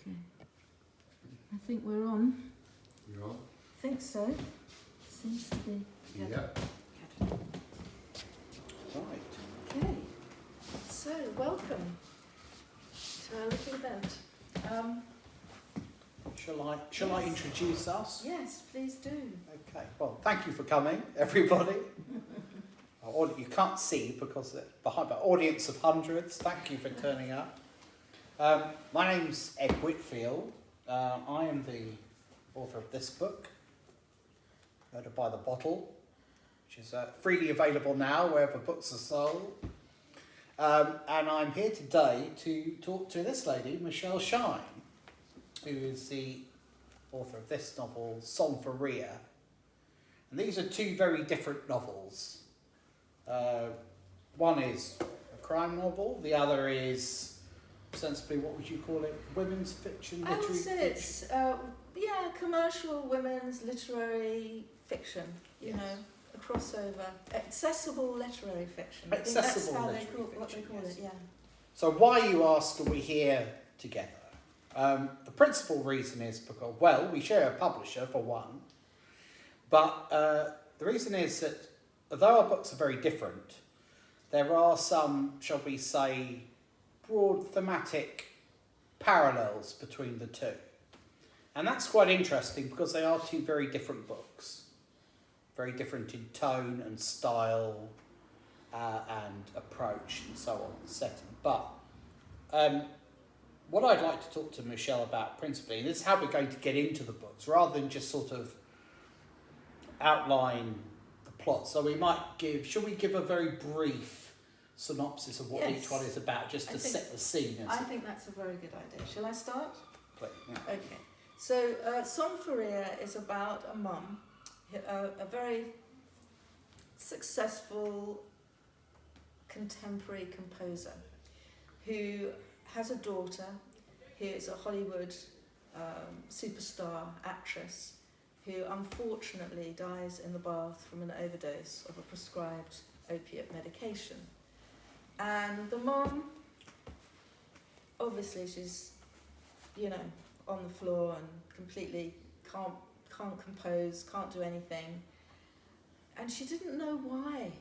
Okay. I think we're on. You're on? I think so. Seems to be. Good. Yeah. Good. Right. Okay. So, welcome to our little event. Shall I introduce us? Yes, please do. Okay. Well, thank you for coming, everybody. You can't see because they're behind, but audience of hundreds. Thank you for turning up. My name's Ed Whitfield. I am the author of this book, Murder by the Bottle, which is freely available now wherever books are sold. And I'm here today to talk to this lady, Michelle Shine, who is the author of this novel, Song for Rhea. And these are two very different novels. One is a crime novel, the other is, sensibly, what would you call it? Women's fiction, literary I would say fiction? it's, commercial women's literary fiction, you know, a crossover. Accessible literary fiction. Accessible I think that's literary how they call, what they fiction, call yes. it, yeah. So why, you ask, are we here together? The principal reason is because, well, we share a publisher for one, but the reason is that although our books are very different, there are some, shall we say, broad thematic parallels between the two. And that's quite interesting because they are two very different books, very different in tone and style and approach and so on, setting. But what I'd like to talk to Michelle about principally, and this is how we're going to get into the books, rather than just sort of outline the plot. So we might should we give a very brief synopsis of what each one is about, just to set the scene? I think that's a very good idea. Shall I start? Please, yeah. Okay. So, Song for Rhea is about a mum, a very successful contemporary composer who has a daughter who is a Hollywood superstar actress who unfortunately dies in the bath from an overdose of a prescribed opiate medication. And the mum, obviously she's, on the floor and completely can't compose, can't do anything. And she didn't know why.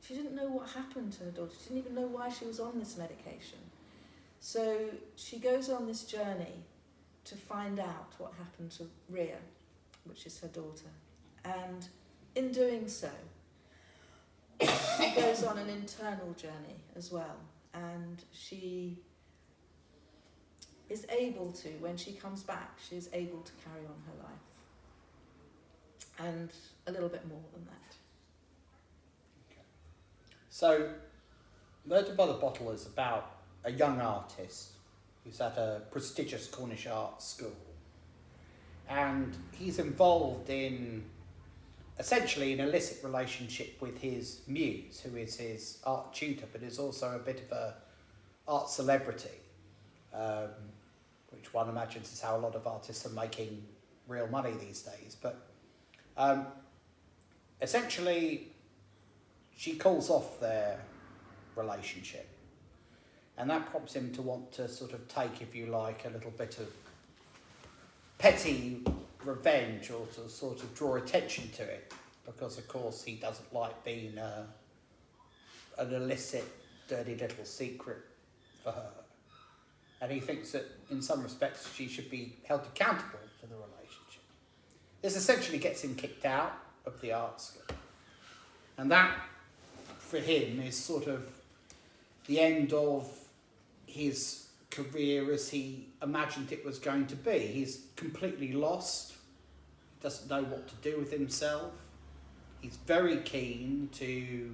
She didn't know what happened to her daughter. She didn't even know why she was on this medication. So she goes on this journey to find out what happened to Rhea, which is her daughter. And in doing so, she goes on an internal journey as well. And she is able to, when she comes back, she is able to carry on her life. And a little bit more than that. Okay. So, Murder by the Bottle is about a young artist who's at a prestigious Cornish art school. And he's involved in, essentially, an illicit relationship with his muse, who is his art tutor, but is also a bit of a art celebrity, which one imagines is how a lot of artists are making real money these days. But essentially, she calls off their relationship. And that prompts him to want to sort of take, if you like, a little bit of petty revenge, or to sort of draw attention to it, because of course he doesn't like being an illicit, dirty little secret for her. And he thinks that in some respects she should be held accountable for the relationship. This essentially gets him kicked out of the art school. And that, for him, is sort of the end of his career as he imagined it was going to be. He's completely lost. He doesn't know what to do with himself. He's very keen to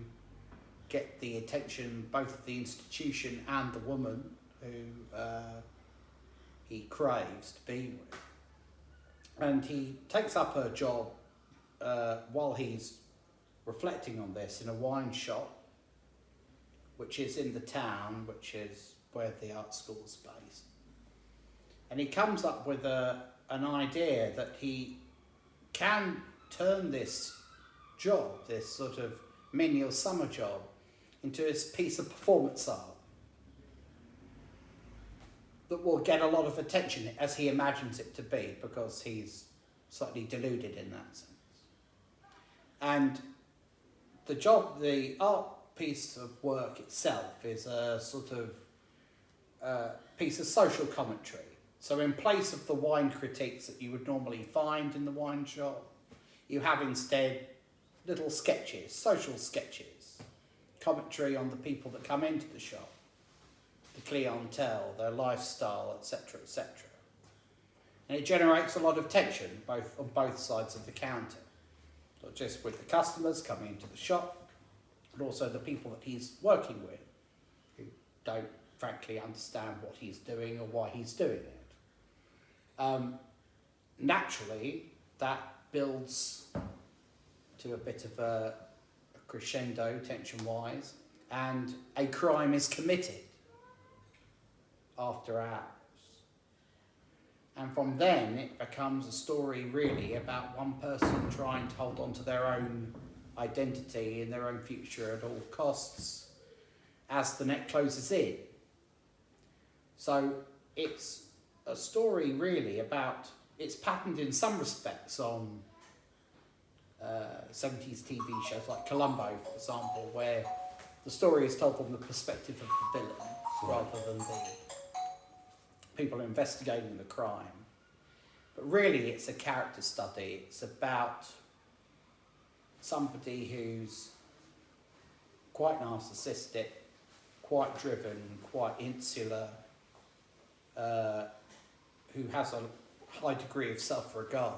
get the attention both of the institution and the woman who he craves to be with. And he takes up her job while he's reflecting on this in a wine shop, which is in the town, which is where the art school is based. And he comes up with an idea that he can turn this job, this sort of menial summer job, into his piece of performance art. that will get a lot of attention as he imagines it to be, because he's slightly deluded in that sense. And the art piece of work itself is a sort of piece of social commentary. So in place of the wine critiques that you would normally find in the wine shop, you have instead little sketches, social sketches, commentary on the people that come into the shop, the clientele, their lifestyle, etc., etc. And it generates a lot of tension on both sides of the counter, not just with the customers coming into the shop, but also the people that he's working with, who don't frankly understand what he's doing or why he's doing it. Naturally, that builds to a bit of a crescendo, tension-wise, and a crime is committed after hours. And from then, it becomes a story really about one person trying to hold on to their own identity and their own future at all costs as the net closes in. So it's a story really about, it's patterned in some respects on 70s TV shows like Columbo, for example, where the story is told from the perspective of the villain rather than the people investigating the crime. But really it's a character study. It's about somebody who's quite narcissistic, quite driven, quite insular, who has a high degree of self-regard,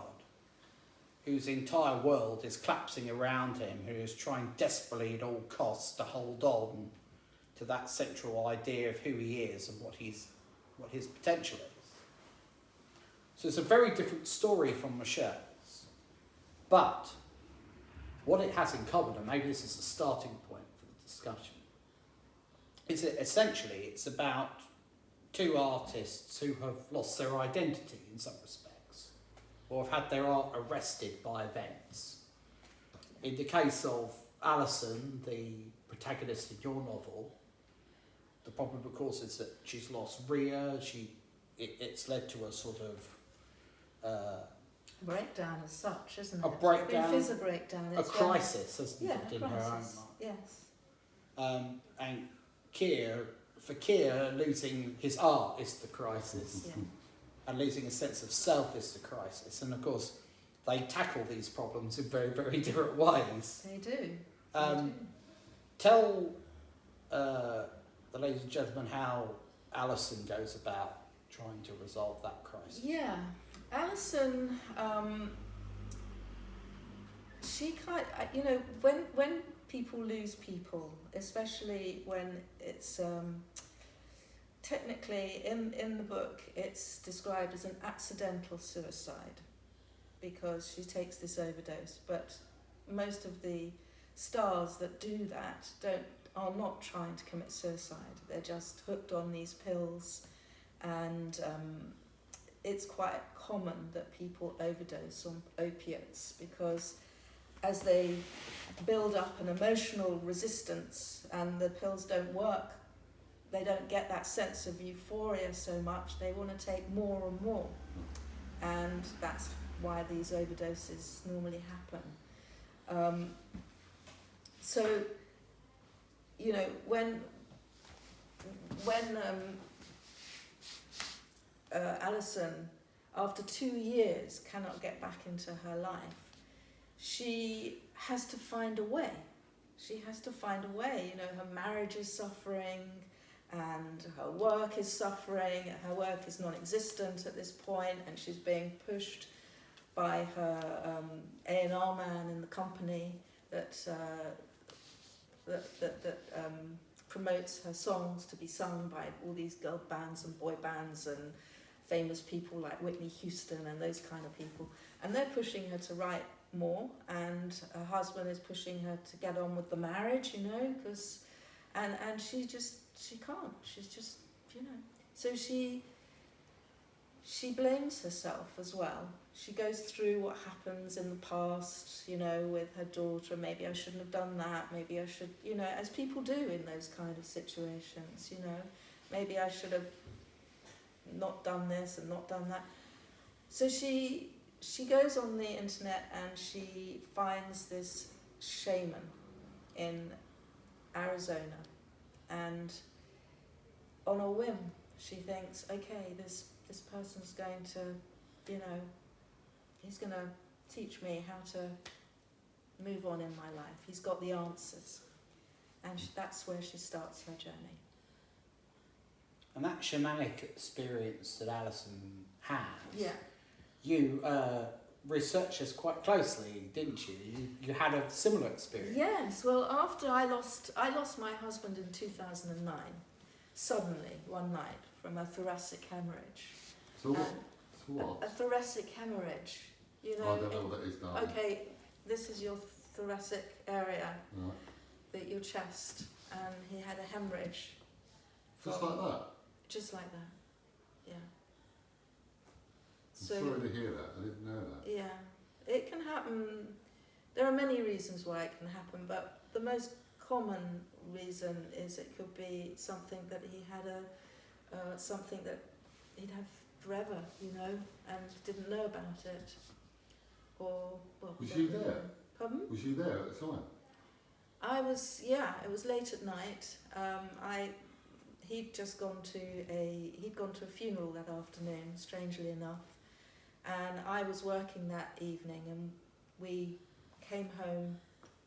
whose entire world is collapsing around him, who is trying desperately at all costs to hold on to that central idea of who he is and what his potential is. So it's a very different story from Michelle's. But what it has in common, and maybe this is a starting point for the discussion, is that essentially it's about two artists who have lost their identity in some respects, or have had their art arrested by events. In the case of Alison, the protagonist in your novel, the problem, of course, is that she's lost Ria. It's led to a sort of breakdown as such, isn't it? A breakdown. It is a breakdown. A crisis, hasn't it, in her own mind? Yes. And for Keir, losing his art is the crisis. Yeah. And losing a sense of self is the crisis. And of course, they tackle these problems in very, very different ways. They do. Tell the ladies and gentlemen how Alison goes about trying to resolve that crisis. Yeah. Alison, she kind, when people lose people, especially when it's technically in the book it's described as an accidental suicide because she takes this overdose, but most of the stars that do that are not trying to commit suicide. They're just hooked on these pills, and it's quite common that people overdose on opiates because as they build up an emotional resistance and the pills don't work, they don't get that sense of euphoria so much, they want to take more and more. And that's why these overdoses normally happen. When Alison, after 2 years, cannot get back into her life, she has to find a way. Her marriage is suffering and her work is suffering. Her work is non-existent at this point, and she's being pushed by her A&R man in the company that promotes her songs to be sung by all these girl bands and boy bands and famous people like Whitney Houston and those kind of people. And they're pushing her to write more, and her husband is pushing her to get on with the marriage, because and she can't. She's just, So she blames herself as well. She goes through what happens in the past, with her daughter. Maybe I shouldn't have done that. Maybe I should, as people do in those kind of situations, maybe I should have not done this and not done that. So she goes on the internet and she finds this shaman in Arizona, and on a whim she thinks, okay, this person's going to, you know, he's going to teach me how to move on in my life. He's got the answers. And that's where she starts her journey. And that shamanic experience that Alison has, yeah, you researched this quite closely, didn't you? You had a similar experience. Yes, well, after I lost my husband in 2009, suddenly one night from a thoracic hemorrhage. So what? A thoracic hemorrhage. You know. I don't know what that is, darling. Okay, this is your thoracic area, Right. your chest, and he had a hemorrhage. Just like that? Just like that, yeah. I'm sorry to hear that. I didn't know that. Yeah, it can happen. There are many reasons why it can happen, but the most common reason is it could be something that he had something that he'd have forever, you know, and didn't know about it. Or, well, was you there? Pardon? Was you there at the time? I was, yeah, it was late at night. He'd just gone to a funeral that afternoon, strangely enough, and I was working that evening, and we came home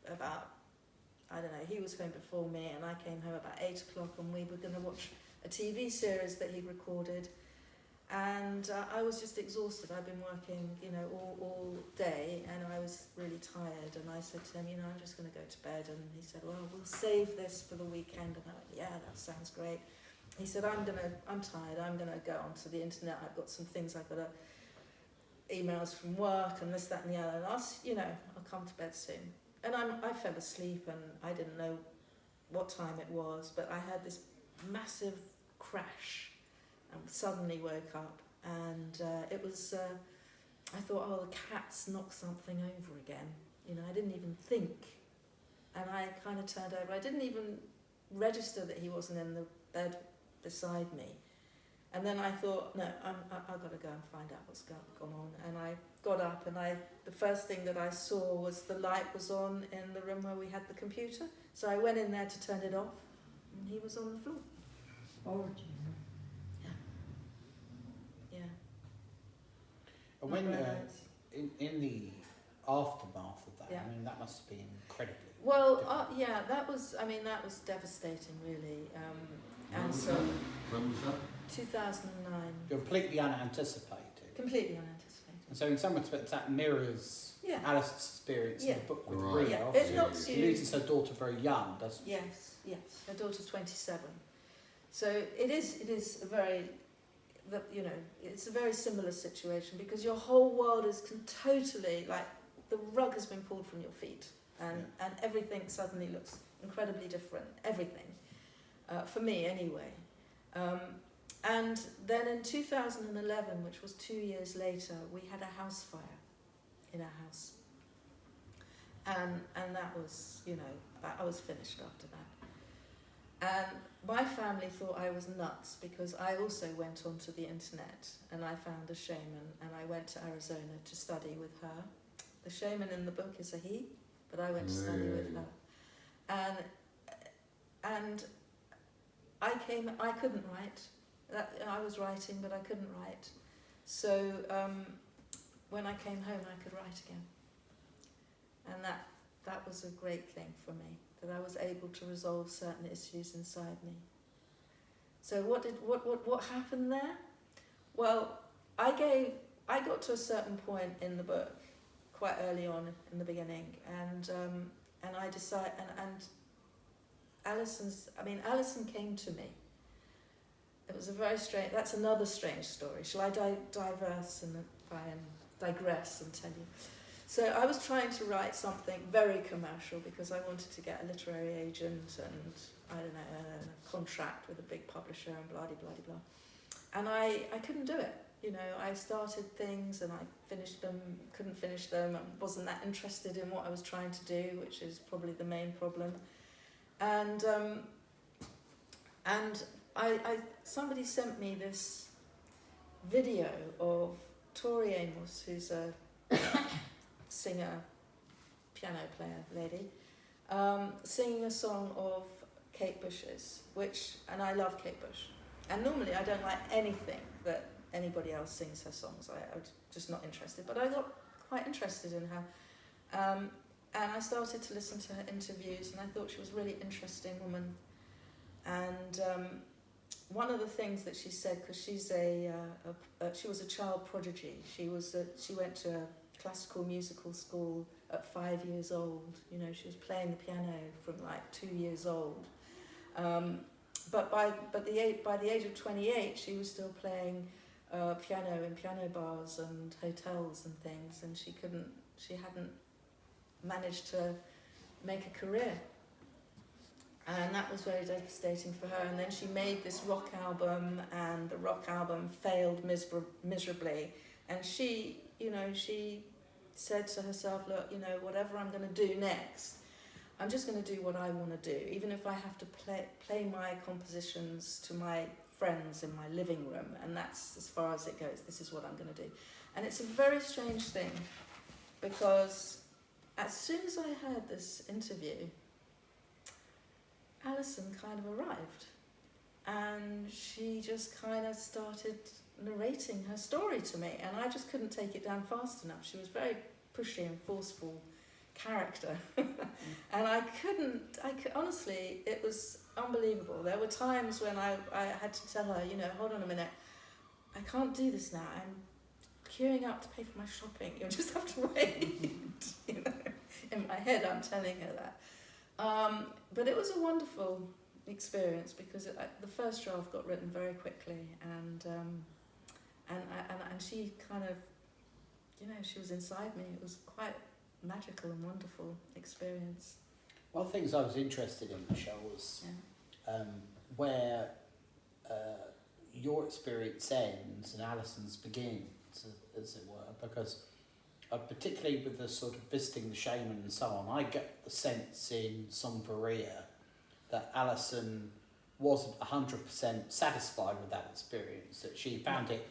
about, I don't know, he was home before me, and I came home about 8 o'clock, and we were going to watch a TV series that he'd recorded, and I was just exhausted. I'd been working, you know, all day, and I was really tired, and I said to him, you know, I'm just going to go to bed, and he said, well, we'll save this for the weekend, and I went, yeah, that sounds great. He said, I'm tired, I'm going to go onto the internet, I've got some things, I've got emails from work, and this, that, and the other, and I'll come to bed soon. And I fell asleep, and I didn't know what time it was, but I had this massive crash, and suddenly woke up, and it was, I thought, oh, the cat's knocked something over again. You know, I didn't even think. And I kind of turned over. I didn't even register that he wasn't in the bed beside me. And then I thought, no, I've got to go and find out what's gone on. And I got up, and the first thing that I saw was the light was on in the room where we had the computer. So I went in there to turn it off, and he was on the floor. Oh, Yeah. And when Not very nice. in the aftermath of that, Yeah. I mean, that must have been incredibly. Well, yeah, that was devastating, really. And so, When was that? 2009, Completely unanticipated. completely unanticipated. And so in some respects that mirrors Yeah. Alice's experience in Yeah. the book with Right. Rhea. Yeah, it Obviously. knocks She you. loses her daughter very young, doesn't she? Yes. Her daughter's 27. So it is a very, it's a very similar situation, because your whole world is totally, like, the rug has been pulled from your feet, and everything suddenly looks incredibly different. Everything, for me anyway. And then in 2011, which was 2 years later, we had a house fire in our house. And that was, I was finished after that. And my family thought I was nuts, because I also went onto the internet and I found a shaman, and I went to Arizona to study with her. The shaman in the book is a he, but I went to study with her. And I couldn't write. I was writing, but I couldn't write. So when I came home, I could write again. And that was a great thing for me, that I was able to resolve certain issues inside me. So what happened there? Well, I got to a certain point in the book, quite early on in the beginning, and I decided, and Alison came to me. It was a very strange. That's another strange story. Shall I digress and digress and tell you? So I was trying to write something very commercial, because I wanted to get a literary agent and, I don't know, a contract with a big publisher and blah, blah, blah, blah. And I couldn't do it. I started things and I finished them, couldn't finish them, and wasn't that interested in what I was trying to do, which is probably the main problem. And somebody sent me this video of Tori Amos, who's a singer, piano player lady, singing a song of Kate Bush's, and I love Kate Bush. And normally I don't like anything that anybody else sings her songs. I'm just not interested. But I got quite interested in her. And I started to listen to her interviews, and I thought she was a really interesting woman. And one of the things that she said, because she was a child prodigy. She went to a classical musical school at 5 years old. You know, she was playing the piano from like 2 years old. But by the age of 28, she was still playing piano in piano bars and hotels and things, and she hadn't managed to make a career. And that was very devastating for her. And then she made this rock album, and the rock album failed miserably. And she said to herself, look, you know, whatever I'm going to do next, I'm just going to do what I want to do, even if I have to play my compositions to my friends in my living room, and that's as far as it goes. This is what I'm going to do. And it's a very strange thing, because as soon as I heard this interview, Alison kind of arrived, and she just kind of started narrating her story to me, and I just couldn't take it down fast enough. She was very pushy and forceful character. And I could honestly, it was unbelievable. There were times when I had to tell her, you know, hold on a minute, I can't do this now, I'm queuing up to pay for my shopping, you'll just have to wait. You know, in my head I'm telling her that. But it was a wonderful experience, because the first draft got written very quickly, and she kind of, you know, she was inside me. It was quite magical and wonderful experience. One of the things I was interested in, Michelle, was where your experience ends and Alison's begins, as it were, because particularly with the sort of visiting the shaman and so on, I get the sense in Songvaria that Alison wasn't 100% satisfied with that experience, that she found it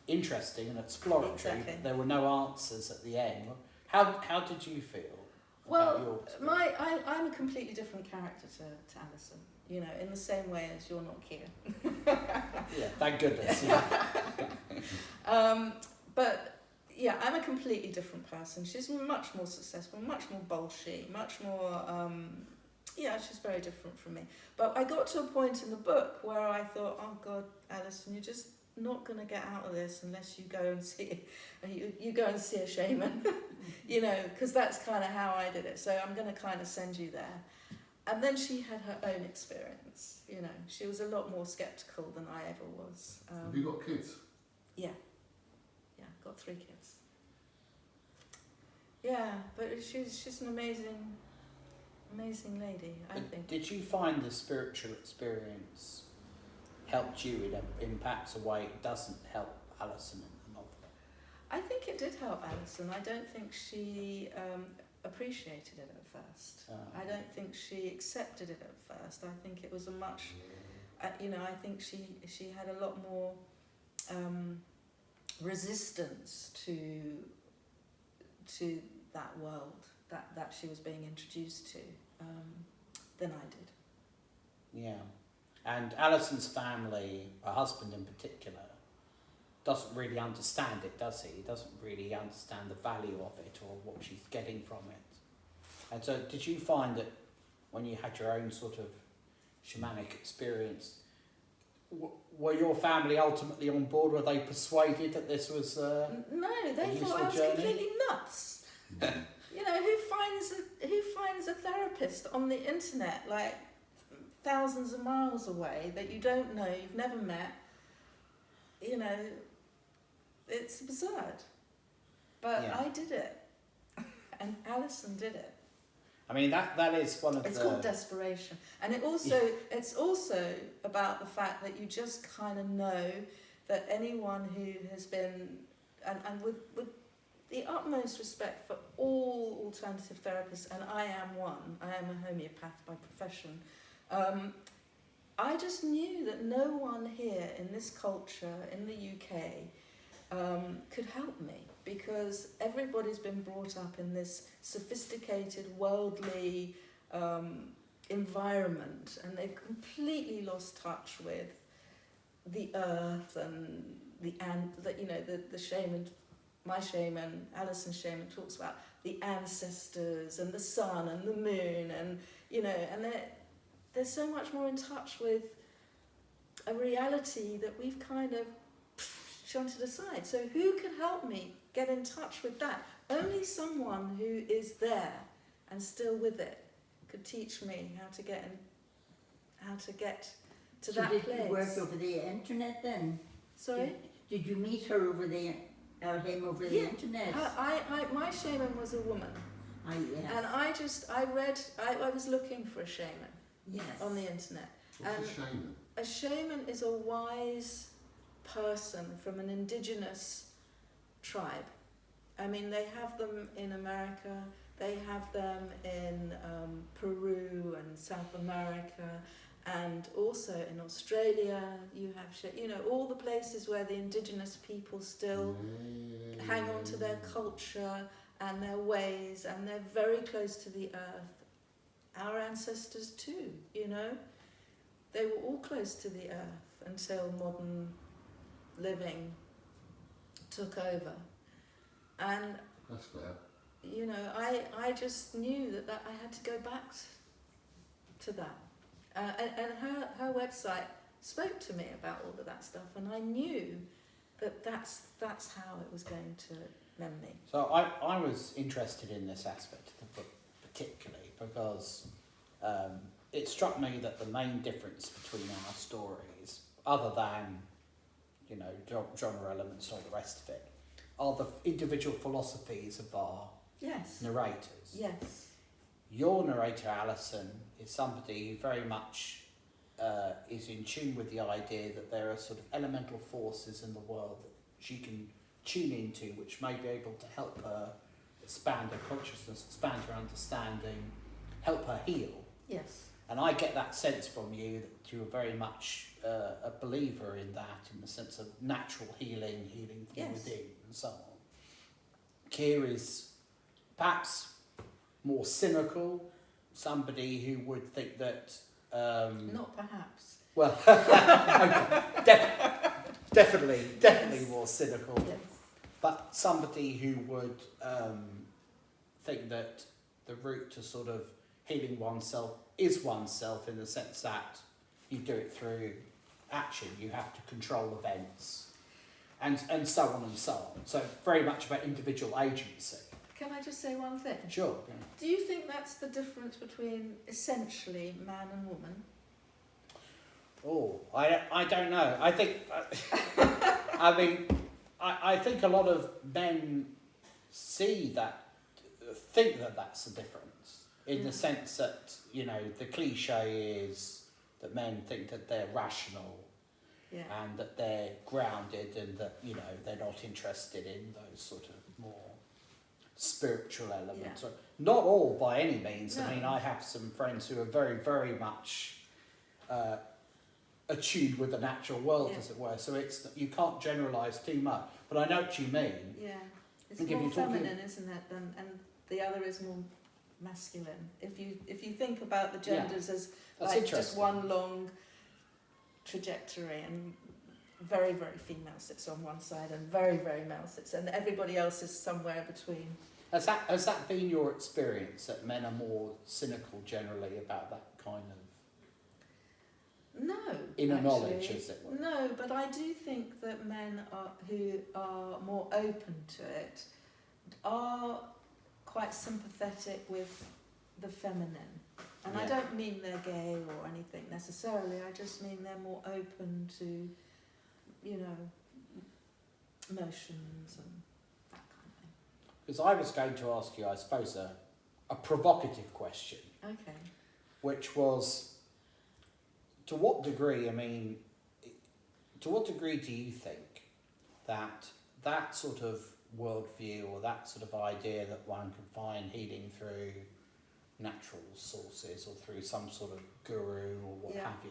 interesting and exploratory. Exactly. There were no answers at the end. How did you feel? Well, I'm a completely different character to Alison, you know, in the same way as you're not Keir. Yeah, thank goodness. Yeah. But yeah, I'm a completely different person. She's much more successful, much more bolshy, much more, she's very different from me. But I got to a point in the book where I thought, oh God, Alison, you're just not going to get out of this unless you go and see a shaman. You know, because that's kind of how I did it. So I'm going to kind of send you there. And then she had her own experience. You know, she was a lot more sceptical than I ever was. Have you got kids? Yeah, got 3 kids. Yeah, but she's an amazing lady, I think. Did you find the spiritual experience helped you in perhaps a way it doesn't help Alison in the novel? I think it did help Alison. I don't think she appreciated it at first. I don't think she accepted it at first. I think it was a much, I think she had a lot more resistance to that world that she was being introduced to than I did. Yeah. And Alison's family, her husband in particular, doesn't really understand it, does he? He doesn't really understand the value of it or what she's getting from it. And so did you find that when you had your own sort of shamanic experience, were your family ultimately on board? Were they persuaded that this was no, they thought I was completely nuts. You know, who finds a therapist on the internet, like thousands of miles away, that you don't know, you've never met? You know, it's absurd. But yeah. I did it. And Alison did it. I mean, that is one of It's called desperation. And it's also about the fact that you just kind of know that anyone who has been, and with the utmost respect for all alternative therapists, and I am one, I am a homeopath by profession, I just knew that no one here in this culture in the UK could help me, because everybody's been brought up in this sophisticated, worldly environment, and they've completely lost touch with the earth and the shaman. My shaman, Alison's shaman, talks about the ancestors and the sun and the moon, and and they're so much more in touch with a reality that we've kind of shunted aside. So who could help me get in touch with that? Only someone who is there and still with it could teach me how to get to that did place. You work over the internet then? Sorry? Did you meet her over him over the internet? My shaman was a woman. Yes. And I was looking for a shaman on the internet. What's a shaman? A shaman is a wise person from an indigenous tribe. I mean, they have them in America, they have them in Peru and South America, and also in Australia. You have, all the places where the indigenous people still hang on to their culture and their ways, and they're very close to the earth. Our ancestors too, they were all close to the earth until modern living took over. And That's fair. I just knew that I had to go back to that. And her website spoke to me about all of that stuff, and I knew that's how it was going to mend me. So I was interested in this aspect of the book particularly because it struck me that the main difference between our stories, other than genre elements and all the rest of it, are the individual philosophies of our narrators. Yes. Your narrator, Alison, is somebody who very much is in tune with the idea that there are sort of elemental forces in the world that she can tune into, which may be able to help her expand her consciousness, expand her understanding, help her heal. Yes. And I get that sense from you that you're very much a believer in that, in the sense of natural healing from within, and so on. Keir is perhaps more cynical, somebody who would think that... Not perhaps. Well, okay, definitely more cynical. Yes. But somebody who would think that the route to sort of healing oneself is oneself, in the sense that you do it through action, you have to control events, and so on and so on. So very much about individual agency. Can I just say one thing? Sure. Yeah. Do you think that's the difference between essentially man and woman? Oh, I don't know. I think, I think a lot of men think that that's the difference, in the sense that, the cliche is that men think that they're rational and that they're grounded, and that, they're not interested in those sort of more spiritual elements. Yeah. Not all by any means. No. I mean, I have some friends who are very, very much attuned with the natural world, as it were. So you can't generalise too much. But I know what you mean. Yeah. It's And if more you're talking- feminine, isn't it? And the other is more masculine. If you think about the genders as That's like just interesting. one long trajectory, and very, very female sits on one side and very, very male sits, and everybody else is somewhere between. Has that been your experience, that men are more cynical generally about that kind of No. inner actually. knowledge, as it were? No, but I do think that men who are more open to it are quite sympathetic with the feminine. And I Yeah. don't mean they're gay or anything necessarily, I just mean they're more open to, emotions and that kind of thing. Because I was going to ask you, I suppose, a provocative question, Okay. which was, to what degree do you think that sort of worldview, or that sort of idea that one can find healing through natural sources or through some sort of guru or what Yeah. have you,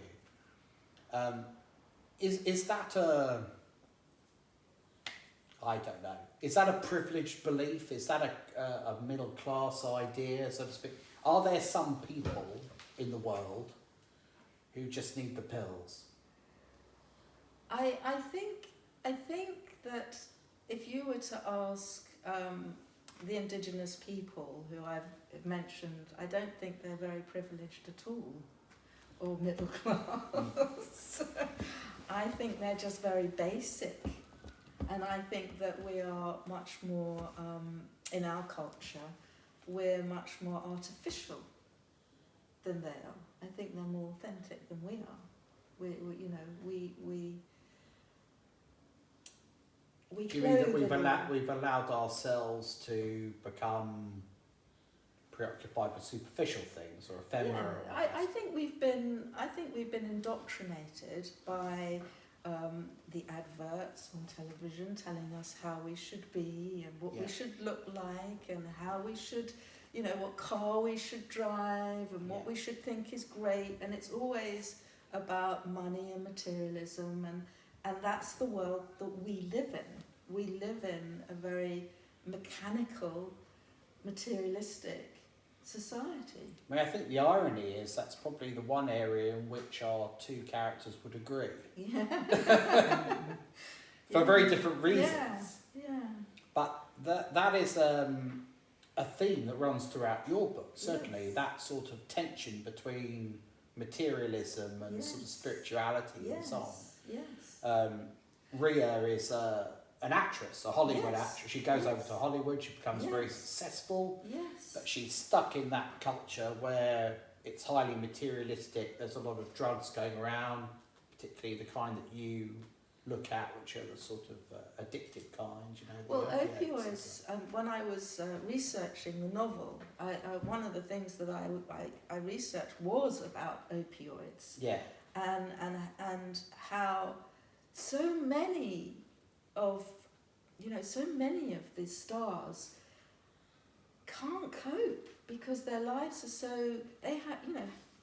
Is that a... I don't know. Is that a privileged belief? Is that a middle class idea, so to speak? Are there some people in the world who just need the pills? I think that if you were to ask the indigenous people who I've mentioned, I don't think they're very privileged at all, or middle class. I think they're just very basic. And I think that we are much more, in our culture, we're much more artificial than they are. I think they're more authentic than we are. We Do you mean that we've allowed ourselves to become preoccupied with superficial things or ephemeral? Yeah, I think we've been indoctrinated by the adverts on television telling us how we should be and what we should look like and how we should, what car we should drive and what we should think is great. And it's always about money and materialism, and that's the world that we live in. We live in a very mechanical, materialistic society. I mean, I think the irony is that's probably the one area in which our two characters would agree. Yeah. For very different reasons. Yeah. But that is a theme that runs throughout your book, certainly, that sort of tension between materialism and sort of spirituality and so on. Yes. Rhea is an actress, a Hollywood actress. She goes over to Hollywood, she becomes very successful, but she's stuck in that culture where it's highly materialistic. There's a lot of drugs going around, particularly the kind that you look at, which are the sort of addictive kind, Well, opioids, when I was researching the novel, one of the things that I researched was about opioids. Yeah. And how so many of these stars can't cope because their lives are so,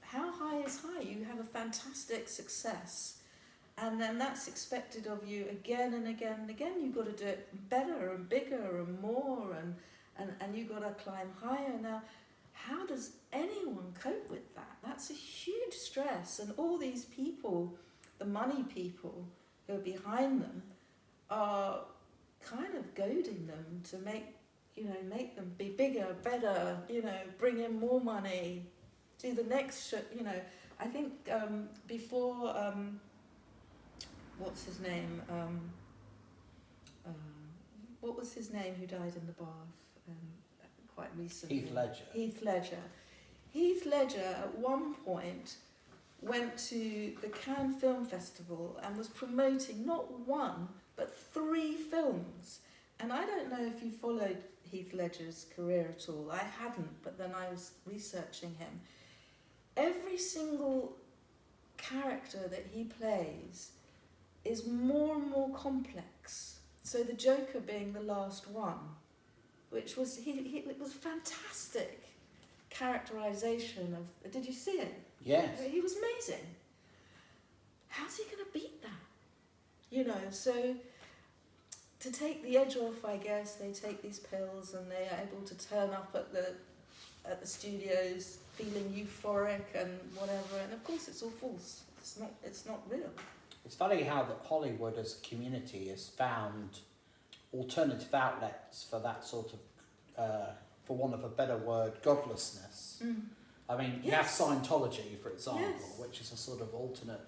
how high is high? You have a fantastic success and then that's expected of you again and again and again. You've got to do it better and bigger and more and you've got to climb higher. Now, how does anyone cope with that? That's a huge stress, and all these people, the money people who are behind them, are kind of goading them to make them be bigger, better, bring in more money, do the next I think before, what's his name? What was his name who died in the bath quite recently? Heath Ledger at one point went to the Cannes Film Festival and was promoting not one, but 3 films. And I don't know if you followed Heath Ledger's career at all. I hadn't, but then I was researching him. Every single character that he plays is more and more complex. So the Joker being the last one, which was, it was fantastic characterization of, did you see it? Yes. He was amazing. How's he going to beat that? So to take the edge off, I guess, they take these pills and they are able to turn up at the studios feeling euphoric and whatever, and of course it's all false. It's not real. It's funny how that Hollywood as a community has found alternative outlets for that sort of, for want of a better word, godlessness. I mean, you have Scientology, for example, which is a sort of alternate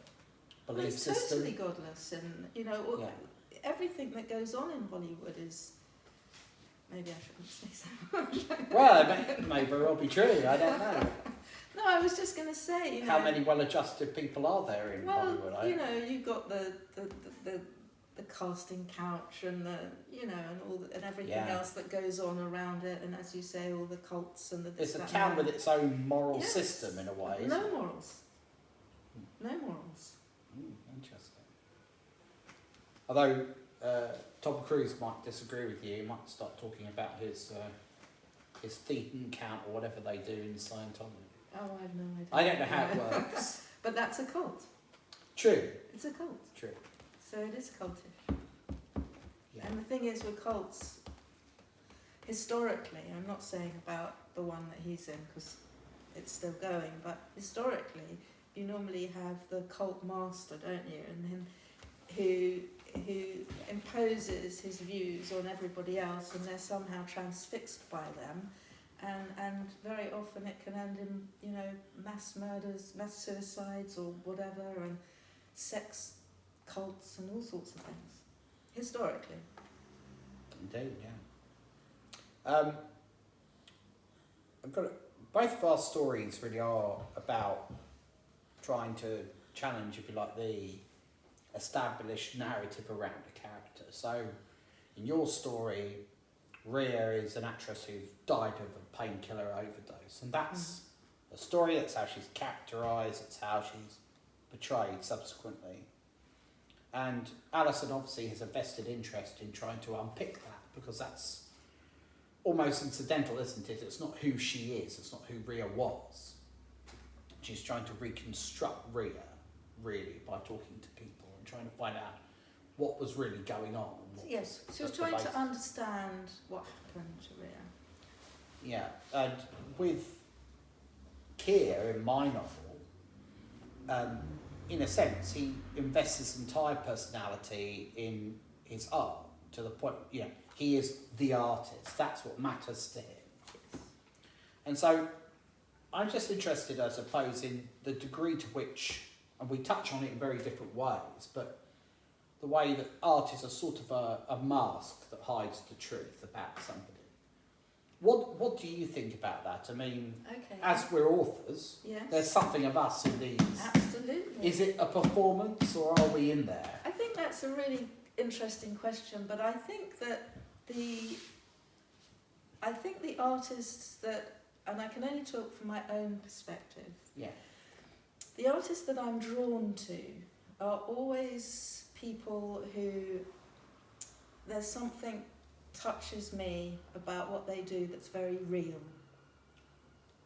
belief system. It's totally godless, and everything that goes on in Hollywood is. Maybe I shouldn't say so much. Well, it may very well be true. I don't know. No, I was just going to say, how many well-adjusted people are there in Hollywood? You've got the casting couch and and everything else that goes on around it, and as you say, all the cults and the. It's a town with its own moral system in a way. No morals. No morals. Interesting. Although Tom Cruise might disagree with you, he might start talking about his Thetan count or whatever they do in Scientology. Oh, I have no idea. I don't know how it works. But that's a cult. True. It's a cult. True. So it is cultish. Yeah. And the thing is with cults, historically, I'm not saying about the one that he's in because it's still going, but historically, you normally have the cult master, don't you? And him who imposes his views on everybody else, and they're somehow transfixed by them, and very often it can end in, you know, mass murders, mass suicides, or whatever, and sex cults and all sorts of things, historically. Indeed, yeah. I've got both of our stories really are about trying to challenge, if you like, the established narrative around a character. So, in your story, Rhea is an actress who died of a painkiller overdose, and that's a story. That's how she's characterised. It's how she's portrayed subsequently. And Alison obviously has a vested interest in trying to unpick that, because that's almost incidental, isn't it? It's not who she is. It's not who Rhea was. She's trying to reconstruct Rhea, really, by talking to people and trying to find out what was really going on. Yes, she was trying to understand what happened to Rhea. Yeah, and with Keir in my novel, in a sense, he invests his entire personality in his art to the point, you know, he is the artist. That's what matters to him. And so I'm just interested, I suppose, in the degree to which, and we touch on it in very different ways, but the way that art is a sort of a mask that hides the truth about somebody. What do you think about that? I mean, Okay. as we're authors, Yes. there's something of us in these. Absolutely. Is it a performance, or are we in there? I think that's a really interesting question, but I think that the artists that, and I can only talk from my own perspective, Yeah. the artists that I'm drawn to are always people who, there's something touches me about what they do that's very real.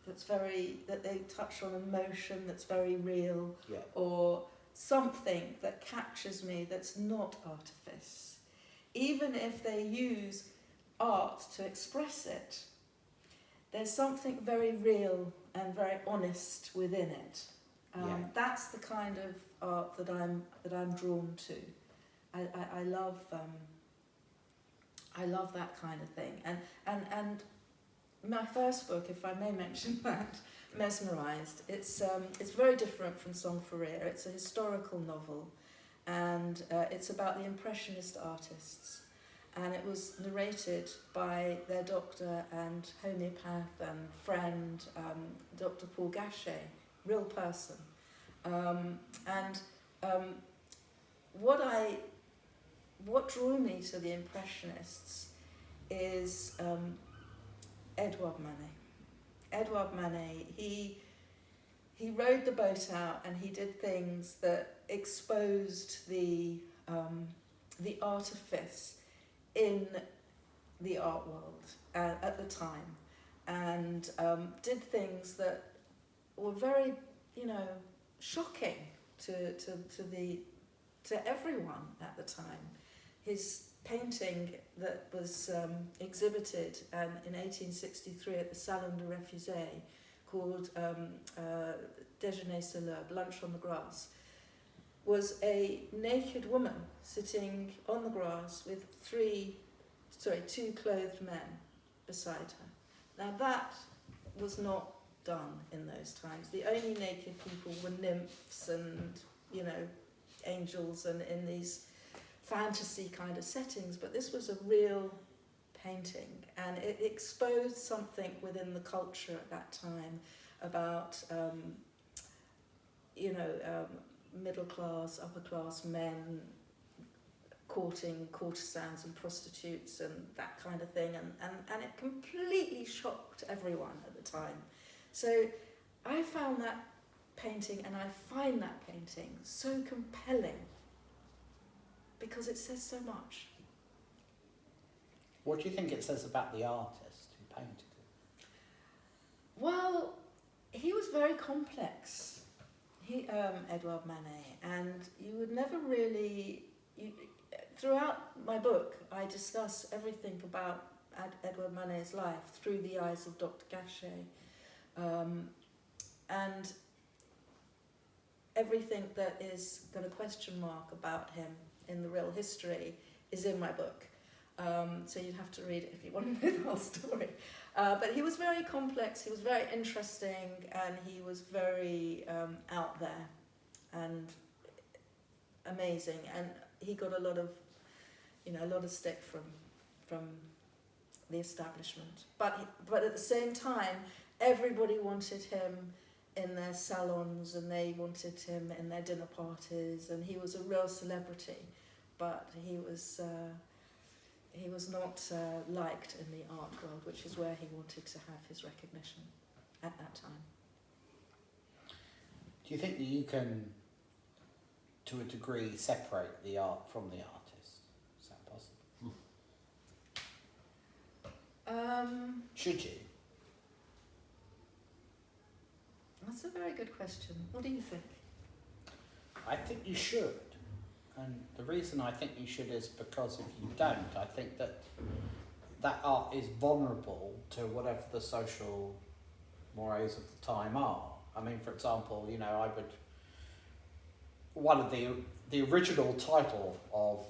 That they touch on emotion that's very real, Yeah. or something that captures me that's not artifice. Even if they use art to express it, there's something very real and very honest within it. That's the kind of art that I'm drawn to. I love that kind of thing. And my first book, if I may mention that, Mesmerised, it's very different from Song for Rhea. It's a historical novel, and it's about the Impressionist artists. And it was narrated by their doctor and homeopath and friend, Dr. Paul Gachet, real person. What drew me to the Impressionists is Edouard Manet. Edouard Manet, he rowed the boat out, and he did things that exposed the artifice in the art world at the time, and did things that were very, shocking to everyone at the time. His painting that was exhibited in 1863 at the Salon de Refusés, called Déjeuner sur l'herbe, Lunch on the Grass, was a naked woman sitting on the grass with two clothed men beside her. Now that was not done in those times. The only naked people were nymphs and, angels, and in these fantasy kind of settings, but this was a real painting, and it exposed something within the culture at that time about middle class, upper class men courting courtesans and prostitutes and that kind of thing, and it completely shocked everyone at the time. So I found that painting, and I find that painting so compelling because it says so much. What do you think it says about the artist who painted it? Well, he was very complex. Edouard Manet, and you would never really. Throughout my book, I discuss everything about Edouard Manet's life through the eyes of Dr. Gachet, and everything that is got a question mark about him in the real history is in my book. So you'd have to read it if you want to know the whole story. But he was very complex, he was very interesting, and he was very out there and amazing. And he got a lot of stick from the establishment. But at the same time, everybody wanted him in their salons, and they wanted him in their dinner parties, and he was a real celebrity. But he was not liked in the art world, which is where he wanted to have his recognition at that time. Do you think that you can, to a degree, separate the art from the artist? Is that possible? Should you? That's a very good question. What do you think? I think you should. And the reason I think you should is because if you don't, I think that art is vulnerable to whatever the social mores of the time are. I mean, for example, one of the original title of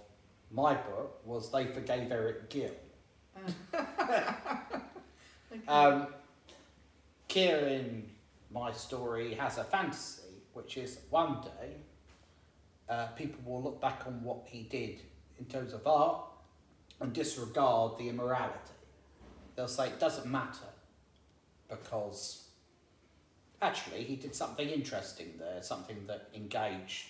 my book was They Forgave Eric Gill. Okay. Keir in my story has a fantasy, which is one day people will look back on what he did in terms of art and disregard the immorality. They'll say it doesn't matter because actually he did something interesting there, something that engaged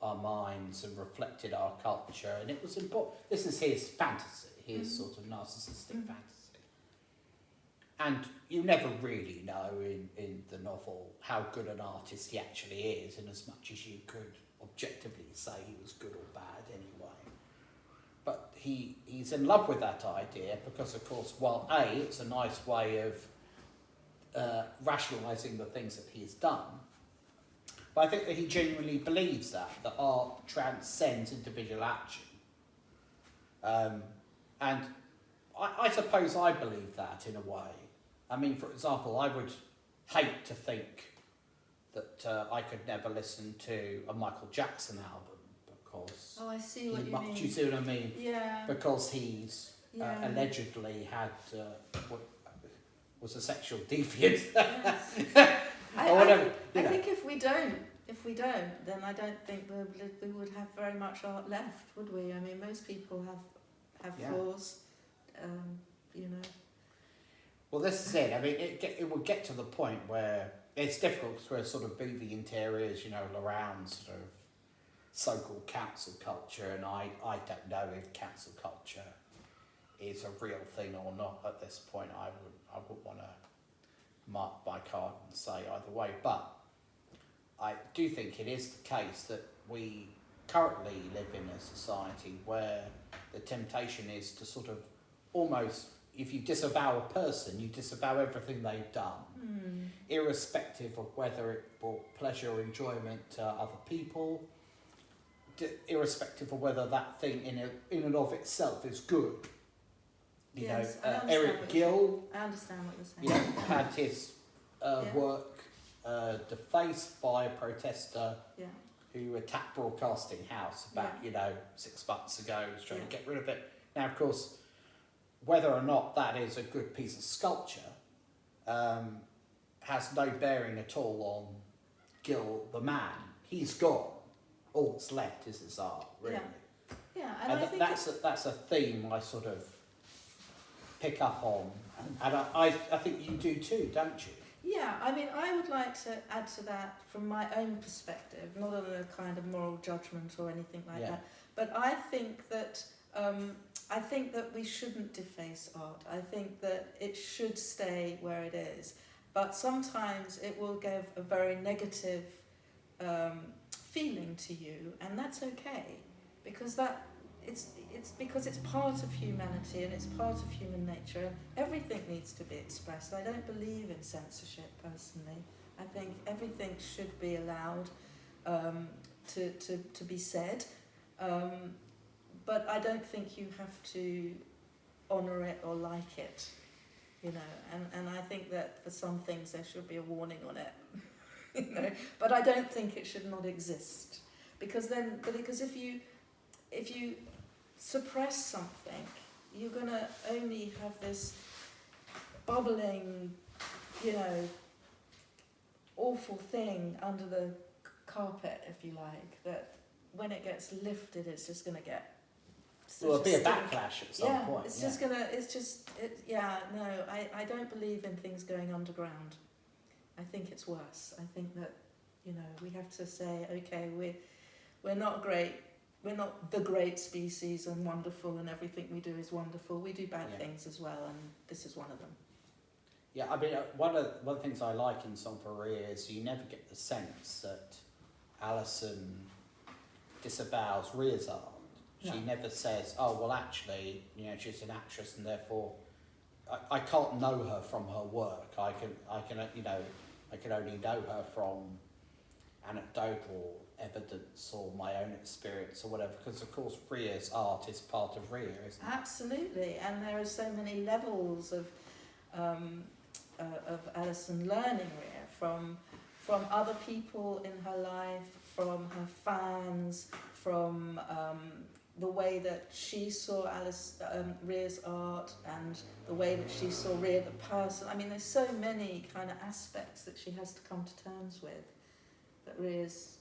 our minds and reflected our culture, and it was important. This is his fantasy, his sort of narcissistic fantasy. And you never really know in the novel how good an artist he actually is, in as much as you could objectively say he was good or bad anyway. But he's in love with that idea because, of course, while it's a nice way of rationalising the things that he's done, but I think that he genuinely believes that art transcends individual action. And I suppose I believe that in a way. I mean, for example, I would hate to think that I could never listen to a Michael Jackson album because... Oh, I see what you mean. Do you see what I mean? Yeah. Because he's allegedly had... was a sexual deviant. Yes. Or whatever. I think if we don't, then I don't think we would have very much art left, would we? I mean, most people have flaws, Well, this is it. I mean, it will get to the point where it's difficult to sort of movie interiors, around sort of so-called cancel culture, and I don't know if cancel culture is a real thing or not at this point. I wouldn't want to mark my card and say either way, but I do think it is the case that we currently live in a society where the temptation is to sort of almost, if you disavow a person, you disavow everything they've done, irrespective of whether it brought pleasure or enjoyment to other people, irrespective of whether that thing in and of itself is good. Yes, Eric Gill, I understand what you're saying. had his work defaced by a protester who attacked Broadcasting House about 6 months ago, was trying to get rid of it. Now, of course, whether or not that is a good piece of sculpture has no bearing at all on Gill the man. He's gone. All that's left is his art, really. Yeah, and I think that's a theme I sort of pick up on, and I think you do too, don't you? Yeah, I mean, I would like to add to that from my own perspective, not on a kind of moral judgment or anything like that, but I think that we shouldn't deface art. I think that it should stay where it is, but sometimes it will give a very negative feeling to you, and that's okay, because it's because it's part of humanity and it's part of human nature, and everything needs to be expressed. I don't believe in censorship personally. I think everything should be allowed to be said, but I don't think you have to honour it or like it, you know. And I think that for some things there should be a warning on it, you know. But I don't think it should not exist, because if you suppress something, you're gonna only have this bubbling, you know, awful thing under the carpet, if you like, that when it gets lifted, it's just going to get... Well, it'll be a backlash at some point. It's just going to... no, I don't believe in things going underground. I think it's worse. I think that, you know, we have to say, okay, we're not great. We're not the great species and wonderful and everything we do is wonderful. We do bad things as well, and this is one of them. Yeah, I mean, one of the things I like in Song for Rhea is you never get the sense that Alison disavows Rhea's art. She never says, oh, well, actually, you know, she's an actress and therefore I can't know her from her work. I can only know her from anecdotal evidence or my own experience or whatever, because of course Rhea's art is part of Rhea, isn't it? Absolutely, and there are so many levels of Alison learning Rhea from other people in her life, from her fans, from the way that she saw Rhea's art and the way that she saw Rhea the person. I mean, there's so many kind of aspects that she has to come to terms with, that Rhea's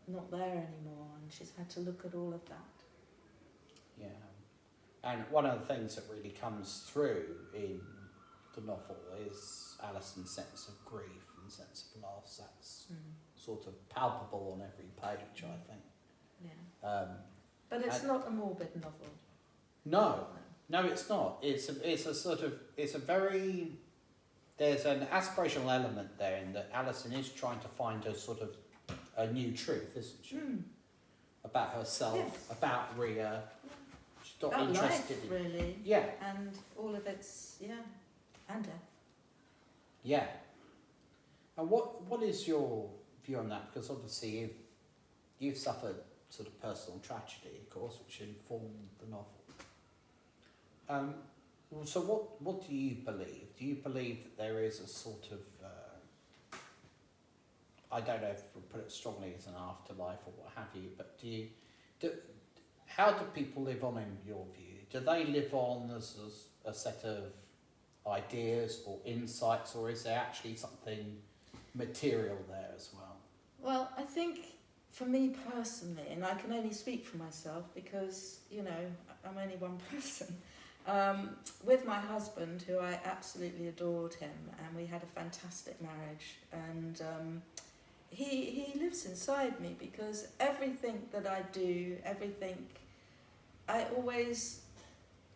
not there anymore, and she's had to look at all of that. Yeah, and one of the things that really comes through in the novel is Alison's sense of grief and sense of loss. That's sort of palpable on every page, I think. Yeah. But it's not a morbid novel. No, it's not. It's a very... There's an aspirational element there in that Alison is trying to find a new truth, isn't she? About herself, about Rhea. She's not about interested life, really. Yeah. And all of its, and death. Yeah. And what is your view on that? Because obviously you've suffered sort of personal tragedy, of course, which informed the novel. So what do you believe? Do you believe that there is a sort of, I don't know if we'll put it strongly as an afterlife or what have you, but how do people live on in your view? Do they live on as a set of ideas or insights, or is there actually something material there as well? Well, I think for me personally, and I can only speak for myself because, you know, I'm only one person, with my husband, who I absolutely adored him, and we had a fantastic marriage, and he lives inside me, because everything that I do,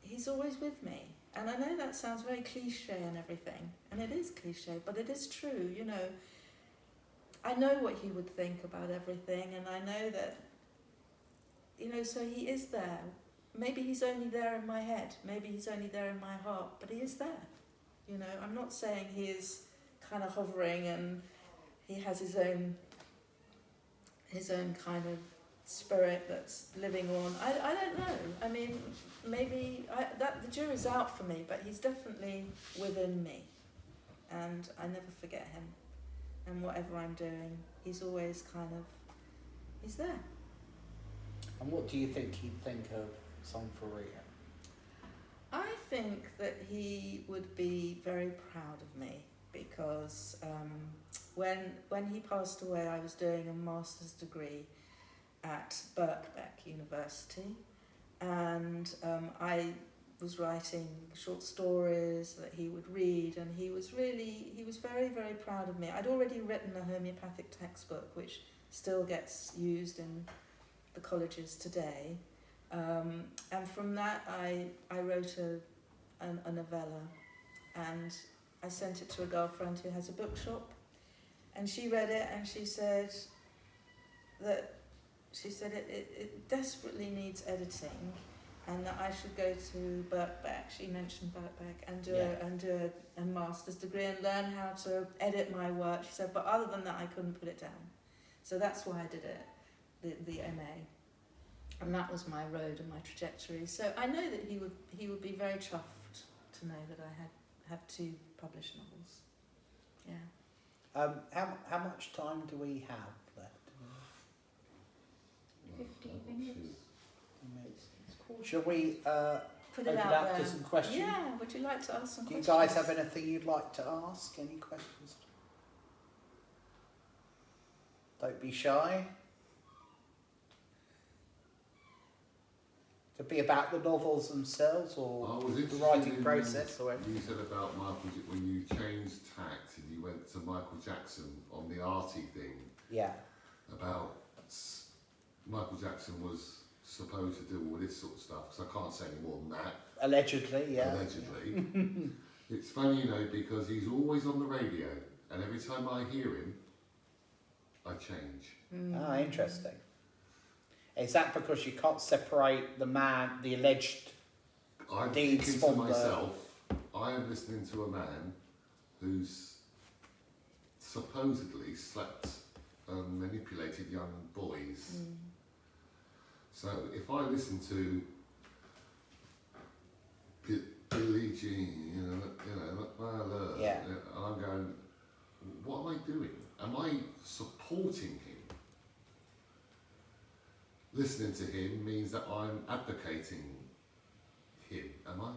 he's always with me. And I know that sounds very cliche and everything, and it is cliche, but it is true, you know. I know what he would think about everything, and I know that, you know, so he is there. Maybe he's only there in my head, maybe he's only there in my heart, but he is there. You know, I'm not saying he is kind of hovering and he has his own kind of spirit that's living on. I don't know. I mean, maybe the jury's out for me, but he's definitely within me, and I never forget him. And whatever I'm doing, he's always he's there. And what do you think he'd think of Song for Rhea? I think that he would be very proud of me, because when he passed away, I was doing a master's degree at Birkbeck University, and I was writing short stories that he would read, and he was very, very proud of me. I'd already written a homeopathic textbook, which still gets used in the colleges today, and from that I wrote a novella, and I sent it to a girlfriend who has a bookshop, and she read it, and she said it desperately needs editing, and that I should go to Birkbeck. She mentioned Birkbeck and do a master's degree and learn how to edit my work. She said, but other than that, I couldn't put it down. So that's why I did it, the MA, and that was my road and my trajectory. So I know that he would be very chuffed to know that I have 2 published novels. Yeah. How much time do we have left? 15 minutes. Shall we Put open it up out there. to some questions? Yeah, would you like to ask some Do you questions? guys have anything you'd like to ask? Any questions? Don't be shy. Could be about the novels themselves or I was the interested writing in process or You said about when you changed tact and you went to Michael Jackson on the arty thing. yeah. About Michael Jackson was supposed to do all this sort of stuff, because I can't say any more than that. Allegedly, yeah. Allegedly. It's funny, because he's always on the radio, and every time I hear him, I change. Ah, interesting. Is that because you can't separate the alleged I'm deeds thinking to from myself, I am listening to a man who's supposedly slept and manipulated young boys. So if I listen to Billie Jean, my love, Yeah. and I'm going, what am I doing? Am I supporting him? Listening to him means that I'm advocating him, am I?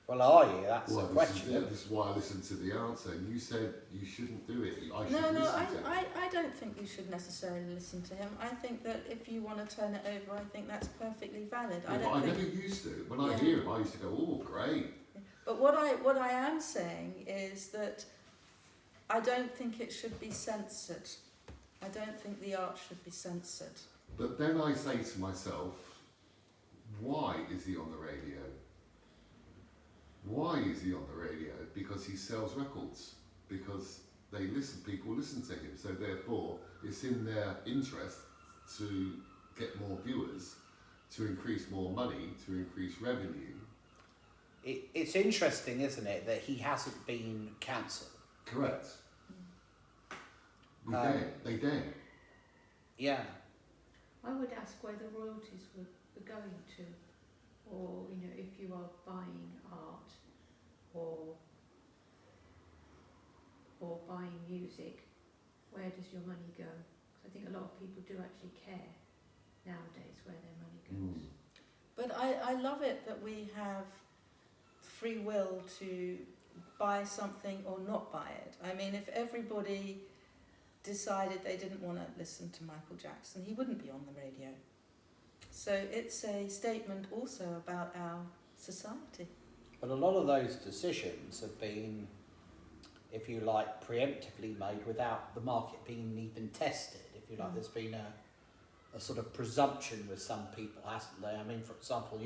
Well, are you? That's Well, the question. this is why I listened to the answer, and you said you shouldn't do it. I should No, listen to him. I don't think you should necessarily listen to him. I think that if you want to turn it over, I think that's perfectly valid. Yeah, but I never used to. When I hear him, I used to go, oh, great. But what I am saying is that I don't think it should be censored. I don't think the art should be censored. But then I say to myself, why is he on the radio? Why is he on the radio? Because he sells records. Because people listen to him. So therefore, it's in their interest to get more viewers, to increase more money, to increase revenue. It's interesting, isn't it, that he hasn't been cancelled. Correct. They dare. Yeah. I would ask where the royalties were going to, or if you are buying art or buying music, where does your money go? Because I think a lot of people do actually care nowadays where their money goes. But I love it that we have free will to buy something or not buy it. I mean, if everybody decided they didn't want to listen to Michael Jackson, he wouldn't be on the radio. So it's a statement also about our society. But a lot of those decisions have been, if you like, preemptively made without the market being even tested. If you like, there's been a sort of presumption with some people, hasn't there? I mean, for example,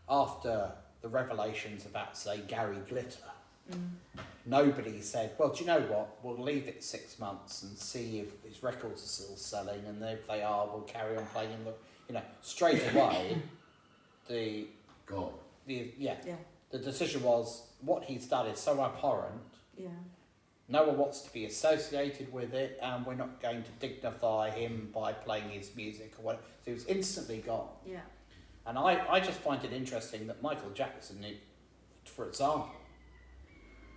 after the revelations about, say, Gary Glitter, nobody said, well, do you know what, we'll leave it 6 months and see if his records are still selling, and if they are, we'll carry on playing them. Straight away, the decision was, what he's done is so abhorrent, no one wants to be associated with it, and we're not going to dignify him by playing his music or whatever. So he was instantly gone. Yeah. And I just find it interesting that Michael Jackson, for example,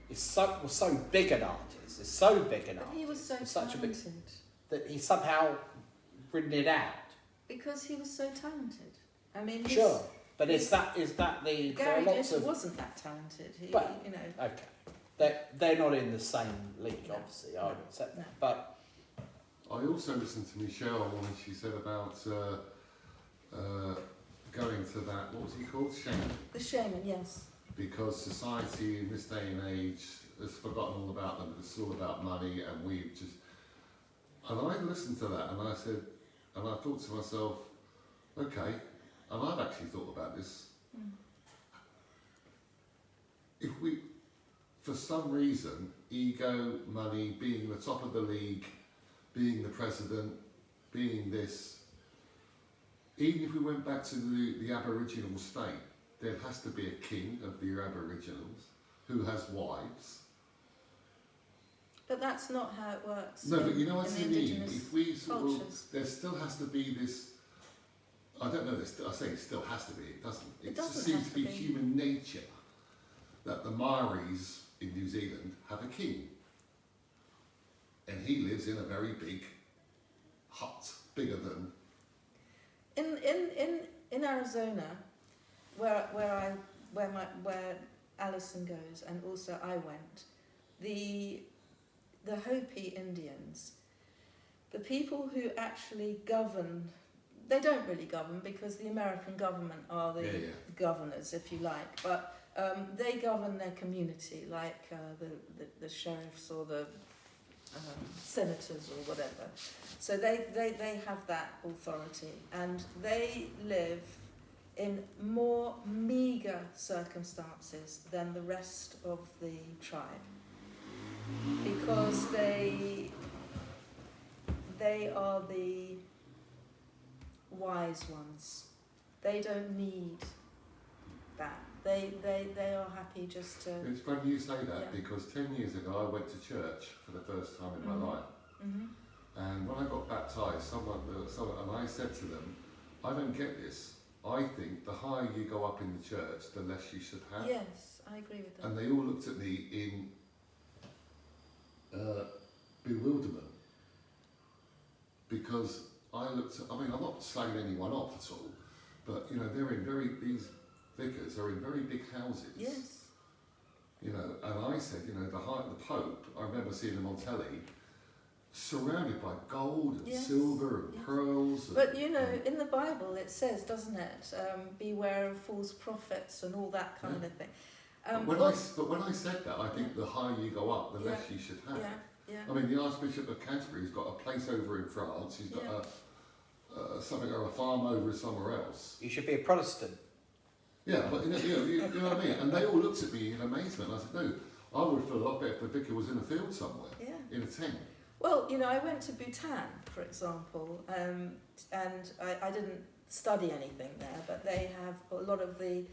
was so big an artist, But he was so talented. that he somehow written it out. Because he was so talented. I mean, Sure, but is that the Gary there are lots Glitter of wasn't that talented. okay, they're not in the same league, obviously. I would accept that, but I also listened to Michelle when she said about going to that, what was he called? Shaman. The shaman, yes. Because society in this day and age has forgotten all about them. It's all about money, and we've just. And I listened to that, and I said, and I thought to myself, okay, and I've actually thought about this. If we, for some reason, ego, money, being the top of the league, being the president, being this, even if we went back to the Aboriginal state, there has to be a king of the Aboriginals who has wives. But that's not how it works. No, but you know what in I the mean? indigenous If we sort cultures. of, there still has to be this, I don't know, I say it still has to be, it doesn't. It just doesn't seems have to be to be. human nature that the Maoris in New Zealand have a king. And he lives in a very big hut, bigger than... In Arizona, where Alison goes, and also I went, the Hopi Indians, the people who actually govern, they don't really govern because the American government are the governors, if you like, but they govern their community, like the sheriffs or the senators or whatever. So they have that authority, and they live in more meagre circumstances than the rest of the tribe, because they are the wise ones. They don't need that. They are happy just to... It's funny you say that, Yeah. because 10 years ago I went to church for the first time in my life. Mm-hmm. And when I got baptised, someone, and I said to them, I don't get this. I think the higher you go up in the church, the less you should have. Yes, I agree with that. And they all looked at me in bewilderment. Because I looked at, I mean, I'm not slagging anyone off at all, but, you know, these vicars are in very big houses. Yes. You know, and I said, you know, the Pope, I remember seeing him on telly, surrounded by gold and Yes, silver and yes. pearls. But you know, in the Bible it says, doesn't it, beware of false prophets and all that kind of thing. But when I said that, I think the higher you go up, the less you should have. Yeah. I mean, the Archbishop of Canterbury's got a place over in France. He's got something or a farm over somewhere else. You should be a Protestant. Yeah, but you know what I mean. And they all looked at me in amazement. I said, no, I would feel a lot better if the vicar was in a field somewhere, in a tent. Well, you know, I went to Bhutan, for example, and I didn't study anything there, but they have a lot of the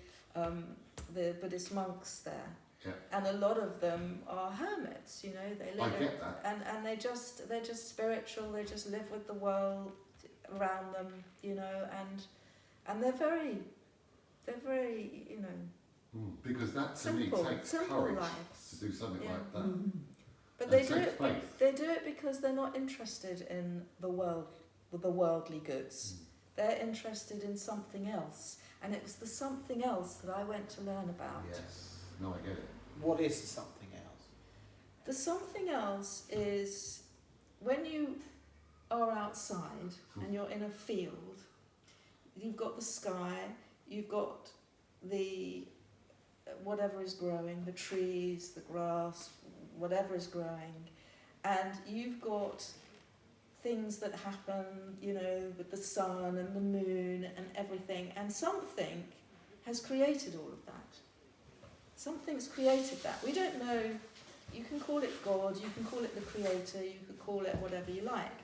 Buddhist monks there. Yeah. And a lot of them are hermits, you know, they live I get that. and they're just spiritual, they just live with the world around them, you know, and they're very, you know, because that to me takes courage to do something like that. Mm. But And they do it because they're not interested in the worldly goods. They're interested in something else, and it was the something else that I went to learn about. Yes, no, I get it. What is the something else? The something else is when you are outside and you're in a field, you've got the sky, you've got the whatever is growing, the trees, the grass, whatever is growing, and you've got things that happen, you know, with the sun and the moon and everything, and something has created all of that. Something's created that. We don't know, you can call it God, you can call it the creator, you can call it whatever you like,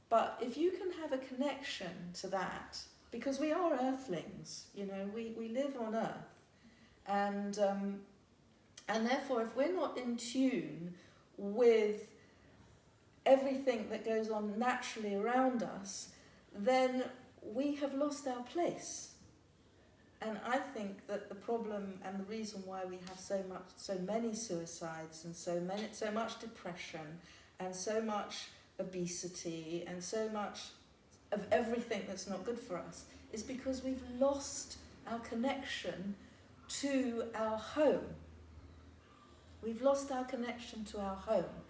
but if you can have a connection to that, because we are earthlings, you know, we live on earth, and therefore if we're not in tune with everything that goes on naturally around us, then we have lost our place. And I think that the problem and the reason why we have so many suicides and so much depression and so much obesity and so much of everything that's not good for us is because we've lost our connection to our home. We've lost our connection to our home.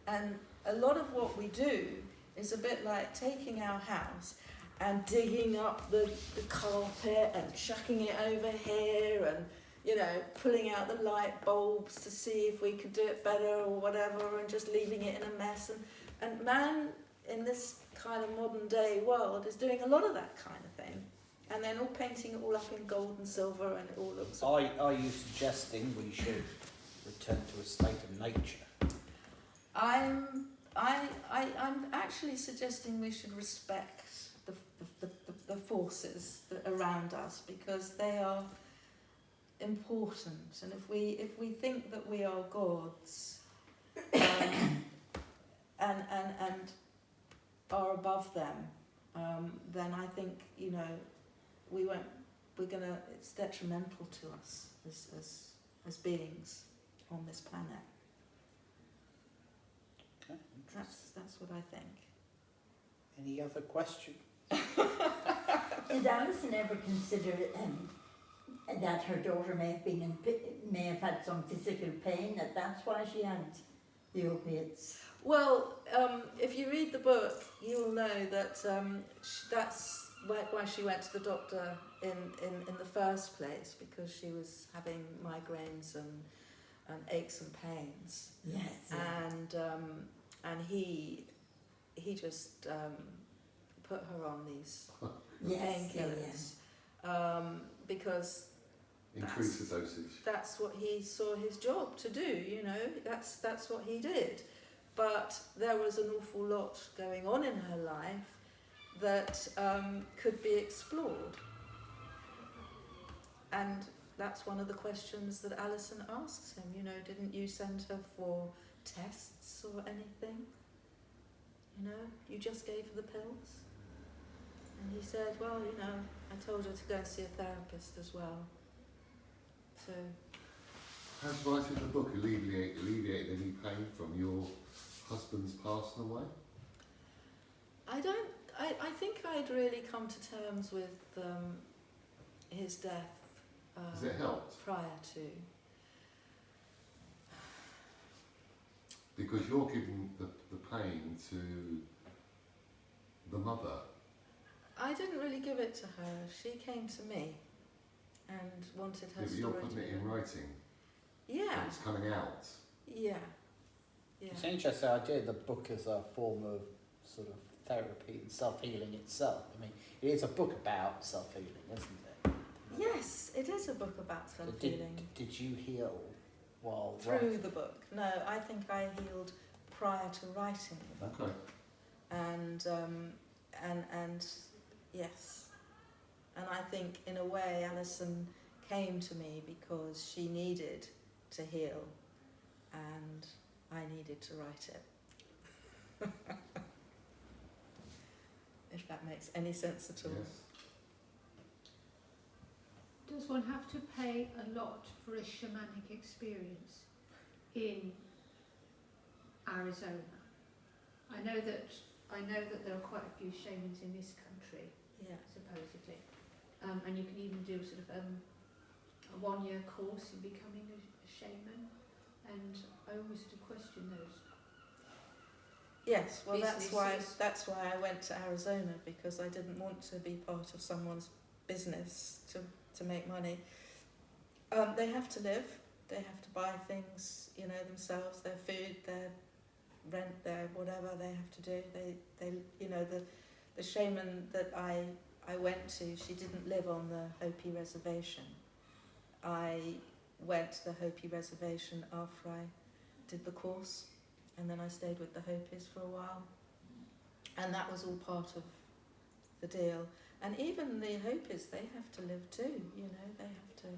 And a lot of what we do is a bit like taking our house and digging up the carpet and chucking it over here and, you know, pulling out the light bulbs to see if we could do it better or whatever, and just leaving it in a mess. And man in this kind of modern day world is doing a lot of that kind of thing. And then all painting it all up in gold and silver, and it all looks... Are you suggesting we should return to a state of nature? I'm actually suggesting we should respect the forces that around us, because they are important. And if we think that we are gods and are above them, then I think, you know, it's detrimental to us as beings on this planet. Okay, That's what I think. any other questions? Did Alison ever consider that her daughter may have had some physical pain, that's why she had the opiates? Well, if you read the book, you'll know that that's why she went to the doctor in the first place, because she was having migraines and aches and pains. Yes. Yeah. And he just put her on these painkillers because Increase the dosage. that's what he saw his job to do. You know, that's what he did. But there was an awful lot going on in her life that could be explored. And that's one of the questions that Alison asks him. You know, didn't you send her for tests or anything? You know, you just gave her the pills? And he said, well, you know, I told her to go and see a therapist as well. So... Has writing the book alleviated any pain from your husband's passing away? I think I'd really come to terms with his death Has it helped? prior to. Because you're giving the pain to the mother. I didn't really give it to her. She came to me and wanted her But story you're to putting be it in writing. Yeah. It's coming out. Yeah. Yeah. It's an interesting idea, the book as a form of sort of therapy and self-healing itself. I mean, it is a book about self-healing, isn't it? Yes, it is a book about So self-healing. did you heal while Through writing? the book. No, I think I healed prior to writing the book. Okay. And yes. And I think in a way Alison came to me because she needed to heal and I needed to write it. If that makes any sense at all. Yes. Does one have to pay a lot for a shamanic experience in Arizona? I know that there are quite a few shamans in this country, Yeah. supposedly, and you can even do sort of a 1-year course in becoming a shaman. And I always do question those. Yes, well that's Businesses. why I went to Arizona, because I didn't want to be part of someone's business to make money. They have to live, they have to buy things, you know, themselves, their food, their rent, their whatever they have to do. They you know, the shaman that I went to, she didn't live on the Hopi reservation. I went to the Hopi reservation after I did the course, and then I stayed with the Hopis for a while, and that was all part of the deal. And even the Hopis, they have to live too, you know, they have to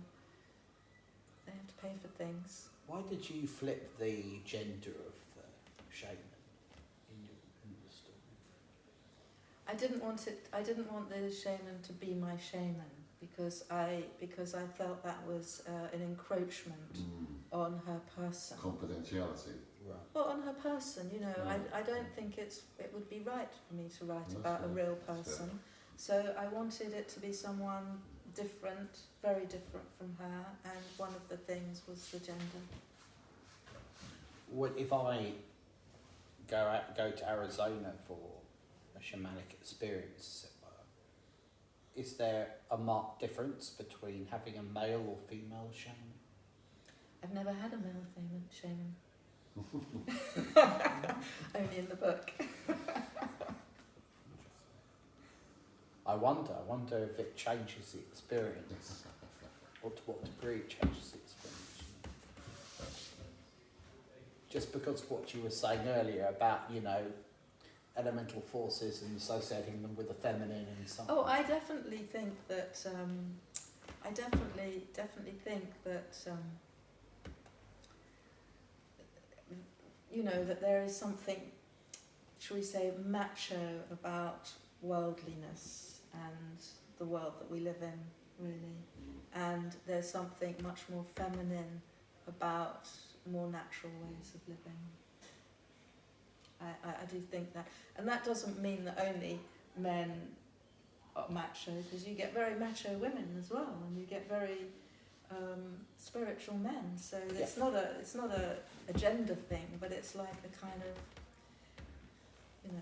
pay for things. Why did you flip the gender of the shaman in the story? I didn't want the shaman to be my shaman, because I felt that was an encroachment on her person. Confidentiality. Right. Well, on her person, you know, Right. I don't think it would be right for me to write That's about a fair. real That's person. fair. So I wanted it to be someone different, very different from her, and one of the things was the gender. What if I go to Arizona for a shamanic experience, as it were, is there a marked difference between having a male or female shaman? I've never had a male shaman. Only in the book. I wonder if it changes the experience, or to what degree it changes the experience. Just because what you were saying earlier about, you know, elemental forces and associating them with the feminine and so on. Oh, I definitely think that. I definitely think that. You know, that there is something, shall we say, macho about worldliness and the world that we live in, really. And there's something much more feminine about more natural ways of living. I do think that. And that doesn't mean that only men are macho, because you get very macho women as well, and you get very spiritual men. So it's not a gender thing, but it's like a kind of, you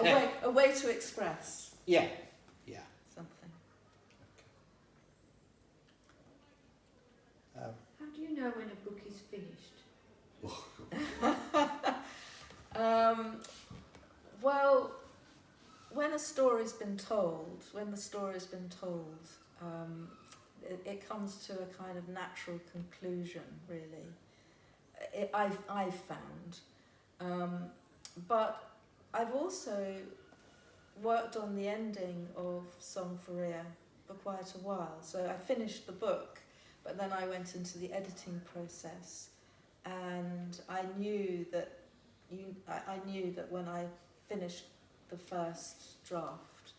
know, a way to express. Yeah. Something. How do you know when a book is finished? Well, when the story's been told, it comes to a kind of natural conclusion, really. I've found. But I've also worked on the ending of Song for Rhea for quite a while. So I finished the book, but then I went into the editing process, and I knew that when I finished the first draft,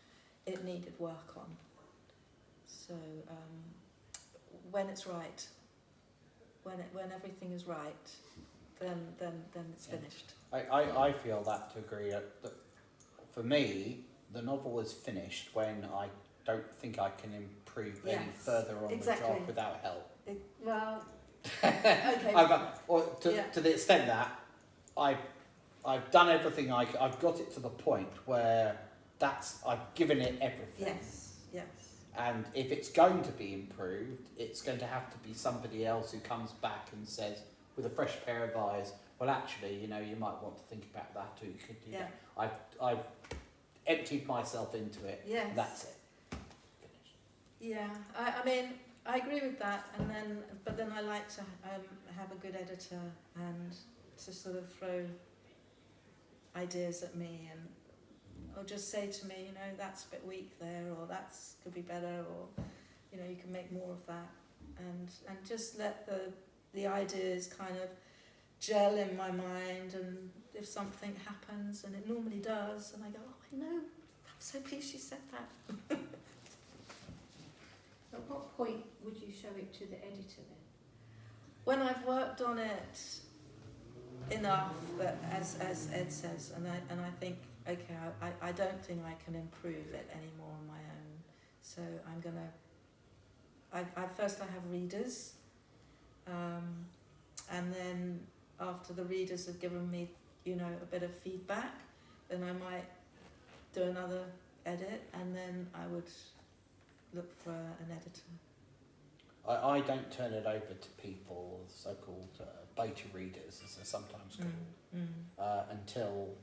it needed work on. So when it's right, when everything is right, then it's finished. I feel that to agree. That for me, the novel is finished when I don't think I can improve any further on the draft without help. Okay. To the extent that I've done everything I've got it to the point where I've given it everything. Yes. And if it's going to be improved, it's going to have to be somebody else who comes back and says, with a fresh pair of eyes, well, actually, you know, you might want to think about that too. You could do that. I've emptied myself into it. Yes. That's it. Finished. Yeah. I mean, I agree with that, but then I like to have a good editor and to sort of throw ideas at me, or just say to me, you know, that's a bit weak there, or that's could be better, or you know, you can make more of that, and just let the ideas kind of gel in my mind, and if something happens, and it normally does, and I go, oh, I know, I'm so pleased you said that. At what point would you show it to the editor then? When I've worked on it enough, that as Ed says, and I think, okay, I don't think I can improve it anymore on my own, so I'm gonna, first I have readers, and then after the readers have given me, you know, a bit of feedback, then I might do another edit, and then I would look for an editor. I don't turn it over to people, so-called beta readers, as they're sometimes called, until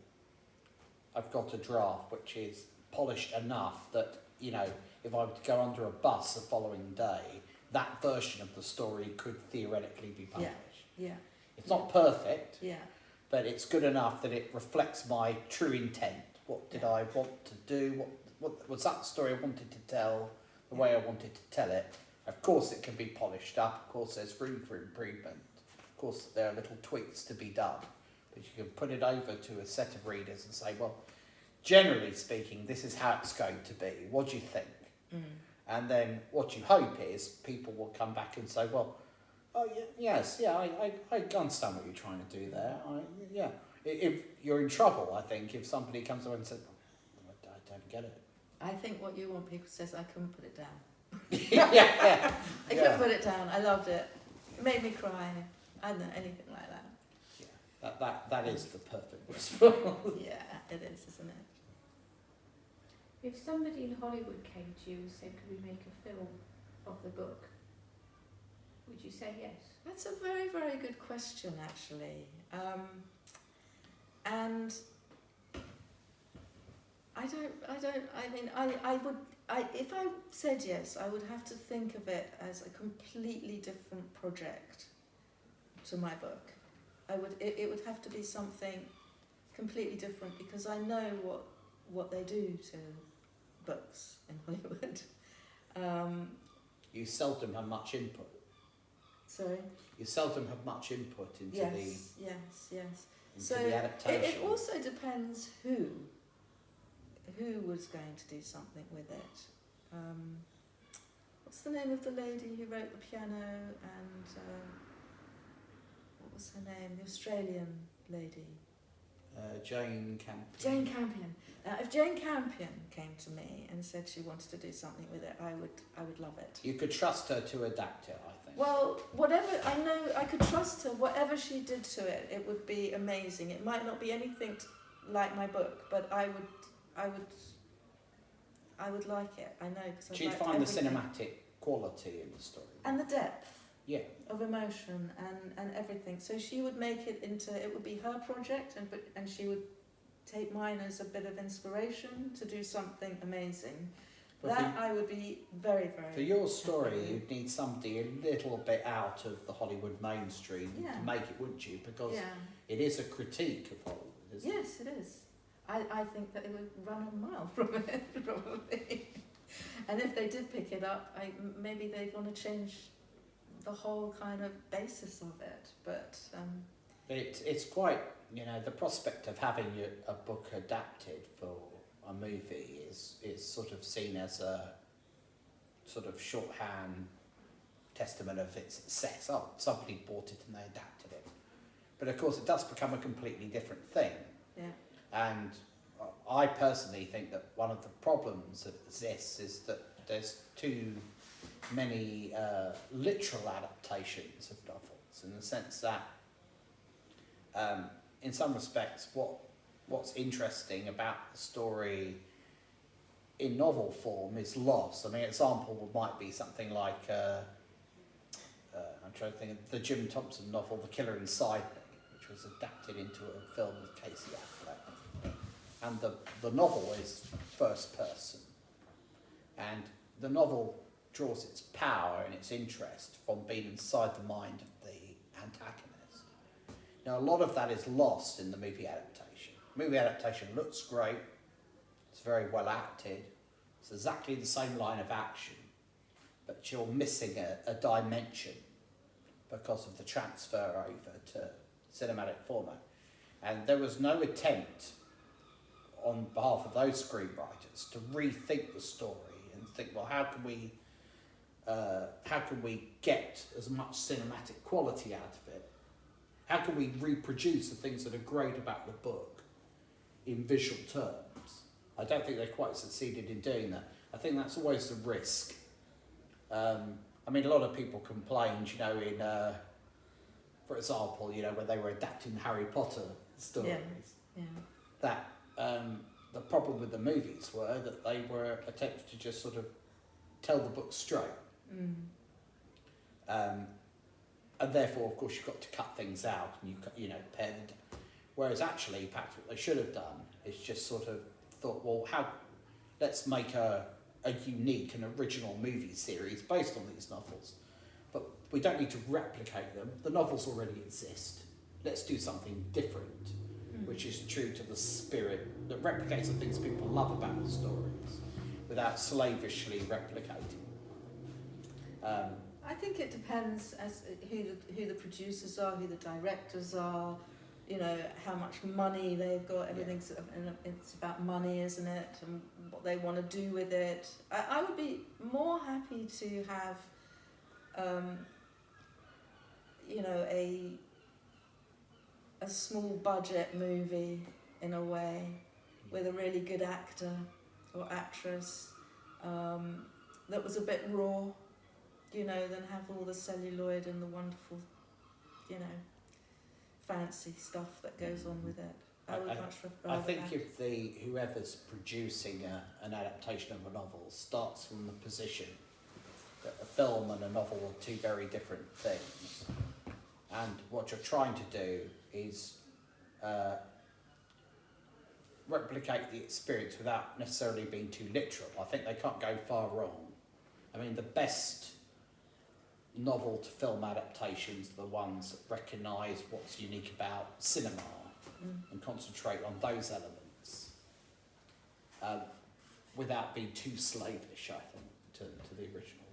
I've got a draft which is polished enough that, you know, if I were to go under a bus the following day, that version of the story could theoretically be published. Yeah. It's not perfect, Yeah. but it's good enough that it reflects my true intent. What did I want to do? What was that story I wanted to tell, the way I wanted to tell it? Of course it can be polished up, of course there's room for improvement, of course there are little tweaks to be done, but you can put it over to a set of readers and say, well, generally speaking, this is how it's going to be, what do you think? And then what you hope is people will come back and say, well, oh yes, I understand what you're trying to do there. If you're in trouble, I think, if somebody comes over and says, oh, I don't get it. I think what you want people says, I couldn't put it down. I couldn't put it down. I loved it. It made me cry. I don't know, anything like that. Yeah, that is the perfect response. Yeah, it is, isn't it? If somebody in Hollywood came to you and said, could we make a film of the book, would you say yes? That's a very, very good question, actually. And if I said yes, I would have to think of it as a completely different project to my book. It would have to be something completely different because I know what they do to books in Hollywood. You seldom have much input. Sorry? You seldom have much input into Yes. So the adaptation. it also depends who was going to do something with it. What's the name of the lady who wrote the piano and what was her name? The Australian lady. Jane Campion. Jane Campion. If Jane Campion came to me and said she wanted to do something with it, I would love it. You could trust her to adapt it, I think. Well, whatever, I know I could trust her. Whatever she did to it, it would be amazing. It might not be anything like my book, but I would like it. I know because She'd find the cinematic quality in the story and the depth. Yeah. Of emotion and everything. So she would make it into, it would be her project, and she would take mine as a bit of inspiration to do something amazing. But I would be very, very... For your story, you'd need somebody a little bit out of the Hollywood mainstream to make it, wouldn't you? Because it is a critique of Hollywood, isn't it? Yes, it is. I think that it would run a mile from it, probably. And if they did pick it up, maybe they'd want to change the whole kind of basis of it, but it's quite, the prospect of having a book adapted for a movie is sort of seen as a sort of shorthand testament of its success. Oh, somebody bought it and they adapted it, but of course it does become a completely different thing. And I personally think that one of the problems that exists is that there's too many literal adaptations of novels, in the sense that in some respects what's interesting about the story in novel form is lost. I mean, an example might be something like I'm trying to think of the Jim Thompson novel The Killer Inside Me, which was adapted into a film with Casey Affleck, and the novel is first person, and the novel draws its power and its interest from being inside the mind of the antagonist. Now, a lot of that is lost in the movie adaptation. The movie adaptation looks great, it's very well acted, it's exactly the same line of action, but you're missing a dimension because of the transfer over to cinematic format. And there was no attempt on behalf of those screenwriters to rethink the story and think, well, how can we get as much cinematic quality out of it? How can we reproduce the things that are great about the book in visual terms? I don't think they quite succeeded in doing that. I think that's always the risk. I mean, a lot of people complained, for example, when they were adapting Harry Potter stories, that the problem with the movies were that they were attempts to just sort of tell the book straight. And therefore, of course, you've got to cut things out and pare them down. Whereas actually, perhaps what they should have done is just sort of thought, well, let's make a unique and original movie series based on these novels. But we don't need to replicate them. The novels already exist. Let's do something different, which is true to the spirit, that replicates the things people love about the stories without slavishly replicating. I think it depends as who the producers are, who the directors are, how much money they've got. Everything's it's about money, isn't it? And what they want to do with it. I would be more happy to have, a small budget movie in a way, with a really good actor or actress, that was a bit raw. Than have all the celluloid and the wonderful, fancy stuff that goes on with it. I would much rather I think that. if whoever's producing an adaptation of a novel starts from the position that a film and a novel are two very different things, and what you're trying to do is replicate the experience without necessarily being too literal, I think they can't go far wrong. I mean, the best novel to film adaptations are the ones that recognise what's unique about cinema and concentrate on those elements without being too slavish, I think, to the original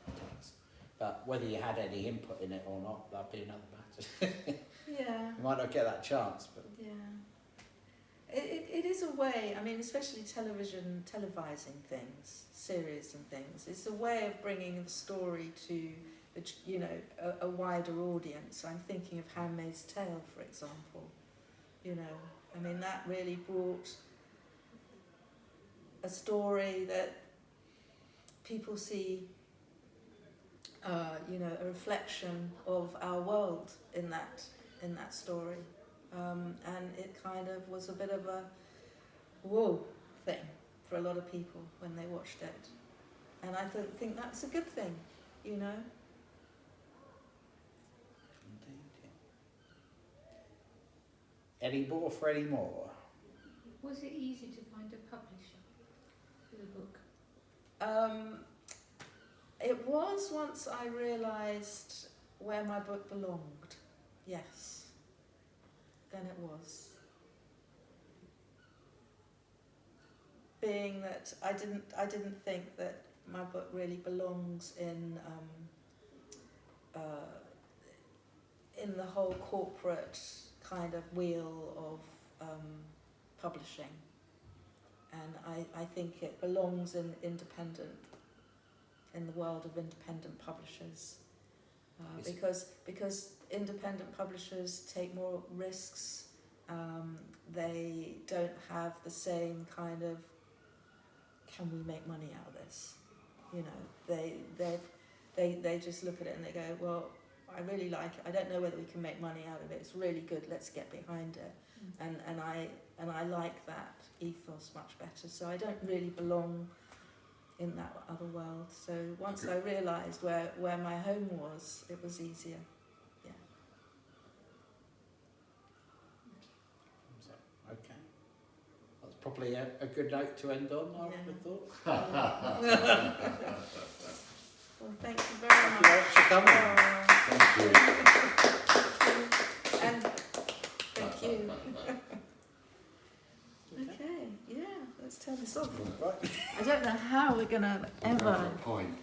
text. But whether you had any input in it or not, that'd be another matter. Yeah. You might not get that chance, but Yeah. It is a way, I mean, especially televising things, series and things, it's a way of bringing the story to, a wider audience. I'm thinking of Handmaid's Tale, for example. I mean, that really brought a story that people see, a reflection of our world in that story. And it kind of was a bit of a whoa thing for a lot of people when they watched it. And I think that's a good thing, indeed, yeah. Any more for any more? Was it easy to find a publisher for the book? It was once I realised where my book belonged. Yes. Then it was. Being that I didn't think that my book really belongs in the whole corporate kind of wheel of publishing, and I think it belongs in the world of independent publishers, because independent publishers take more risks. They don't have the same kind of, can we make money out of this? They just look at it and they go, well, I really like it. I don't know whether we can make money out of it. It's really good. Let's get behind it. And I like that ethos much better. So I don't really belong in that other world. So once I realised where my home was, it was easier. Yeah. So, okay. That's probably a good note to end on, I would have thought. Well, thank you very much. Thank you for coming. Thank you. And thank you. Okay, yeah, let's turn this off. Right. I don't know how we're going to ever Point.